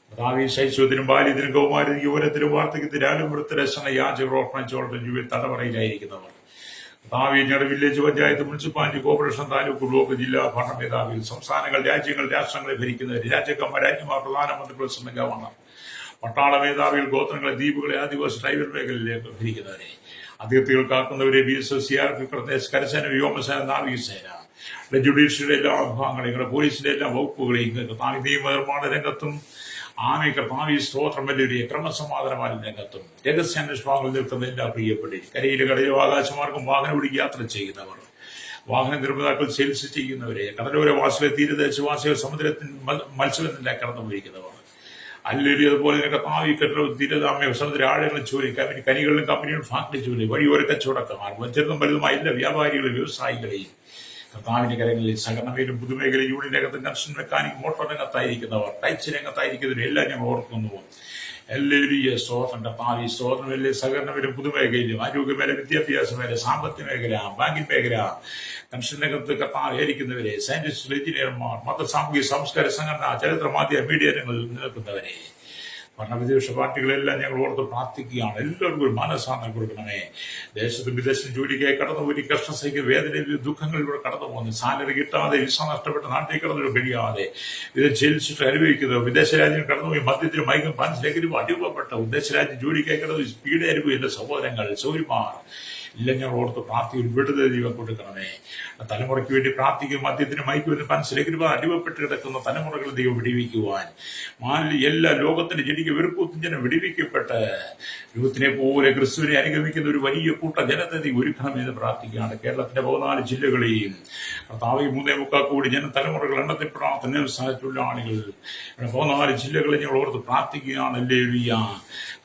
കർത്താവേ, ശൈശവത്തിനും ബാല്യത്തിനും കൗമാരത്തിനും യൗവനത്തിനും വാർദ്ധക്യത്തിനും രാജമൃത്തരക്ഷണ യാചകരോർപ്പണിച്ചോളം ജീവിത തടവറയിലായിരിക്കുന്നവർ, കർത്താവേ, ഞങ്ങളുടെ village panchayat, municipality, corporation, taluk, block, ജില്ലാ ഭരണമേധാവികൾ, സംസ്ഥാനങ്ങൾ, രാജ്യങ്ങൾ, രാഷ്ട്രങ്ങളെ ഭരിക്കുന്നവർ, രാജാക്കന്മാർ, രാജ്യമാർ, പ്രധാനമന്ത്രികൾ, ഗവർണർ, പട്ടാള മേധാവികൾ, ഗോത്രങ്ങളെ, ദ്വീപുകളെ, ആദിവാസി ട്രൈബൽ മേഖലയിലേക്ക് ഭരിക്കുന്നവരെ, അതിർത്തികൾ കാക്കുന്നവരെ, BSF, CRP, കരസേന, വ്യോമസേന, നാവികസേന, ജുഡീഷ്യറിയുടെ എല്ലാ വിഭാഗങ്ങളെയും, പോലീസിന്റെ എല്ലാ വകുപ്പുകളെയും, നിയമനിർമ്മാണ രംഗത്തും ആമേ കർത്താവേ സ്തോത്രം, വലിയ ക്രമസമാധാനമായ രംഗത്തും രഹസ്യാന്വേഷണങ്ങളിൽ നിൽക്കുന്ന എല്ലാ പ്രിയപ്പെട്ടവരും, കരയിലെ കടയോ ആകാശമാർഗം വാഹനം ഓടിച്ച് യാത്ര ചെയ്യുന്നവർ, വാഹന നിർമ്മാതാക്കൾ, സെയിൽസ് ചെയ്യുന്നവരെ, കടലോരവാസികളെ, തീരദേശവാസികൾ, സമുദ്രത്തിൽ മത്സ്യബന്ധനത്തിലെ കടന്നുപോയിരിക്കുന്നവർ, അല്ലെങ്കിൽ അതുപോലെ കർത്താവേ തീരതാമ്യ സമുദ്ര ആഴങ്ങളും ജോലി, കനികളിലും കമ്പനികളും ഫാക്ടറി ജോലി, വഴിയോര കച്ചവടക്കാർ, ചെറുതും വലുതുമായ എല്ലാ വ്യാപാരികളും വ്യവസായികളെയും കർത്താവിന്റെ കരങ്ങളിൽ സഹകരണമേലും പുതുമേഖലയും യൂണിയൻ രംഗത്തും കൺസ്ട്രക്ഷൻ മെക്കാനിക് മോട്ടോർ രംഗത്തായിരിക്കുന്നവർ, ടൈച്ച് രംഗത്തായിരിക്കുന്നവർ എല്ലാം ഞങ്ങൾ ഓർക്കുന്നു. എല്ലാവരും സ്തോത്രം കർത്താവേ സ്തോത്രം. എല്ലാ സഹകരണമേലും പുതുമേഖലയിലും ആരോഗ്യമേഖല, വിദ്യാഭ്യാസ മേഖല, സാമ്പത്തിക മേഖല, ബാങ്കിംഗ് മേഖല, കൺസ്ട്രക്ഷൻ രംഗത്ത് കർത്താവായിരിക്കുന്നവരെ, സയന്റിസ്റ്റുകൾ, എഞ്ചിനീയർമാർ, മത സാമൂഹിക സംസ്കാര സംഘടന, ചരിത്ര മാധ്യമ മീഡിയ രംഗങ്ങളിൽ നിൽക്കുന്നവരെ, ഭരണവിദേശ പാർട്ടികളെല്ലാം ഞങ്ങൾ ഓർത്ത് പ്രാർത്ഥിക്കുകയാണ്. എല്ലാവർക്കും ഒരു മനസ്സാന്തരം കൊടുക്കണമേ. ദേശത്തും വിദേശത്തും ജോലിക്കായി കടന്നുപോയി കഷ്ടം സഹിക്കുന്ന വേദനയിൽ ദുഃഖങ്ങളിലൂടെ കടന്നു പോകുന്നു, സാലറി കിട്ടാതെ, വിസ നഷ്ടപ്പെട്ട് നാട്ടിൽ കടന്നു കഴിയാതെ ജയിൽസിട്ട് അനുഭവിക്കുന്നത്, വിദേശ രാജ്യം കടന്നുപോയി മദ്യത്തിനും മയക്കും പാൻസിലേക്കും അടിമപ്പെട്ട വിദേശ രാജ്യം ജോലിക്കായി കടന്നു സ്പീഡ് അനുഭവിക്കുന്ന സഹോദരങ്ങൾ, സൗര്യമാർ എല്ലാം ഞങ്ങൾ ഓർത്ത് പ്രാർത്ഥിക്കും. വിടുതൽ ദൈവം കൊടുക്കണമേ. തലമുറയ്ക്ക് വേണ്ടി പ്രാർത്ഥിക്കും. മദ്യത്തിന് മയക്കുവിന് പൻസിലേക്ക് അടിമപ്പെട്ട് കിടക്കുന്ന തലമുറകൾ ദൈവം വിടിവിക്കുവാൻ, എല്ലാ ലോകത്തിന്റെ ജനിക്ക് വെറുപ്പൂത്തും ജനം വിടിവിക്കപ്പെട്ട് യൂത്തിനെ പോലെ ക്രിസ്തുവിനെ അനുഗമിക്കുന്ന ഒരു വലിയ കൂട്ട ജനത്തെ നീ ഒരുക്കണമെന്ന് പ്രാർത്ഥിക്കുകയാണ്. കേരളത്തിന്റെ 14 ജില്ലകളെയും കർത്താവേ 3.25 കോടി തലമുറകൾ എണ്ണത്തിൽപ്പെടാത്ത വ്യവസായ തൊഴിലാളികൾ 14 ജില്ലകളെ ഞങ്ങൾ ഓർത്ത് പ്രാർത്ഥിക്കുകയാണ്. ഹല്ലേലൂയ.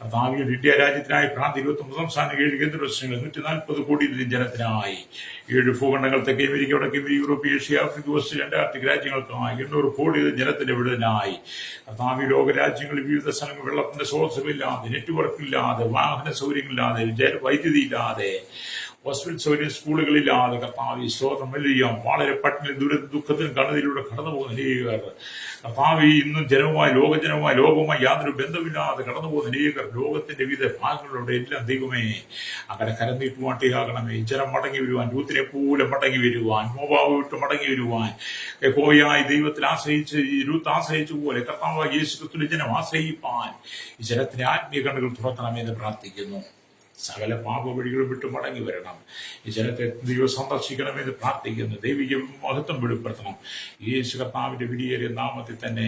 കർത്താവേ, ഇന്ത്യ രാജ്യത്തിനായി പ്രാർത്ഥി 29 സംസ്ഥാന 7 കേന്ദ്രങ്ങൾ 140 കോടി ജനത്തിനായി 7 ഭൂഖണ്ഡങ്ങൾ, തെക്കേ അമേരിക്ക, വടക്കേ America, Europe, Asia, Africa, Australia, Antarctic രാജ്യങ്ങൾക്കായി 800 കോടി ജനത്തിന്റെ വിടുതനായി കർത്താവേ, ലോകരാജ്യങ്ങളിൽ വിവിധ സ്ഥലങ്ങൾ വെള്ളത്തിന്റെ സ്രോതസ്സുകളില്ലാതെ, നെറ്റ്വർക്ക് ഇല്ലാതെ, വാഹന സൗകര്യങ്ങളില്ലാതെ, വൈദ്യുതി ഇല്ലാതെ, ഹോസ്പിറ്റൽ സൗകര്യം, സ്കൂളുകളില്ലാതെ കർത്താവേ സ്തോത്രം. വലിയ വളരെ പട്ടിണി ദുഃഖത്തിനും കണ്ണതിലൂടെ കടന്നു പോകുന്ന അനേകർ കർത്താവേ, ഇന്നും ലോകവുമായി യാതൊരു ബന്ധമില്ലാതെ കടന്നു പോകുന്ന അനേകർ ലോകത്തിന്റെ വിവിധ ഭാഗങ്ങളിലൂടെ എല്ലാം ദൈവമേ അങ്ങനെ കരനീട്ടുവാട്ടിയാകണമേ. ജനം മടങ്ങി വരുവാൻ, രൂത്തിനെ പോലെ മടങ്ങി വരുവാൻ, മോവാബ് വിട്ട് മടങ്ങി വരുവാൻ, യഹോവയായ ദൈവത്തിൽ ആശ്രയിച്ച് രൂത്ത് ആശ്രയിച്ചു പോലെ കർത്താവായ യേശു ക്രിസ്തുവിനെ ജനം ആശ്രയിപ്പാൻ ഈ ജനത്തിന്റെ ആത്മീയ കണ്ണുകൾ തുറക്കണമെന്ന് പ്രാർത്ഥിക്കുന്നു. സകല പാപവഴികളും വിട്ട് മടങ്ങി വരണം. ഈ ജനത്തെ ദൈവം സന്ദർശിക്കണമെന്ന് പ്രാർത്ഥിക്കുന്നു. ദൈവിക മഹത്വം വെളിപ്പെടുത്തണം. യേശു കർത്താവിന്റെ വിലയേറിയ നാമത്തിൽ തന്നെ.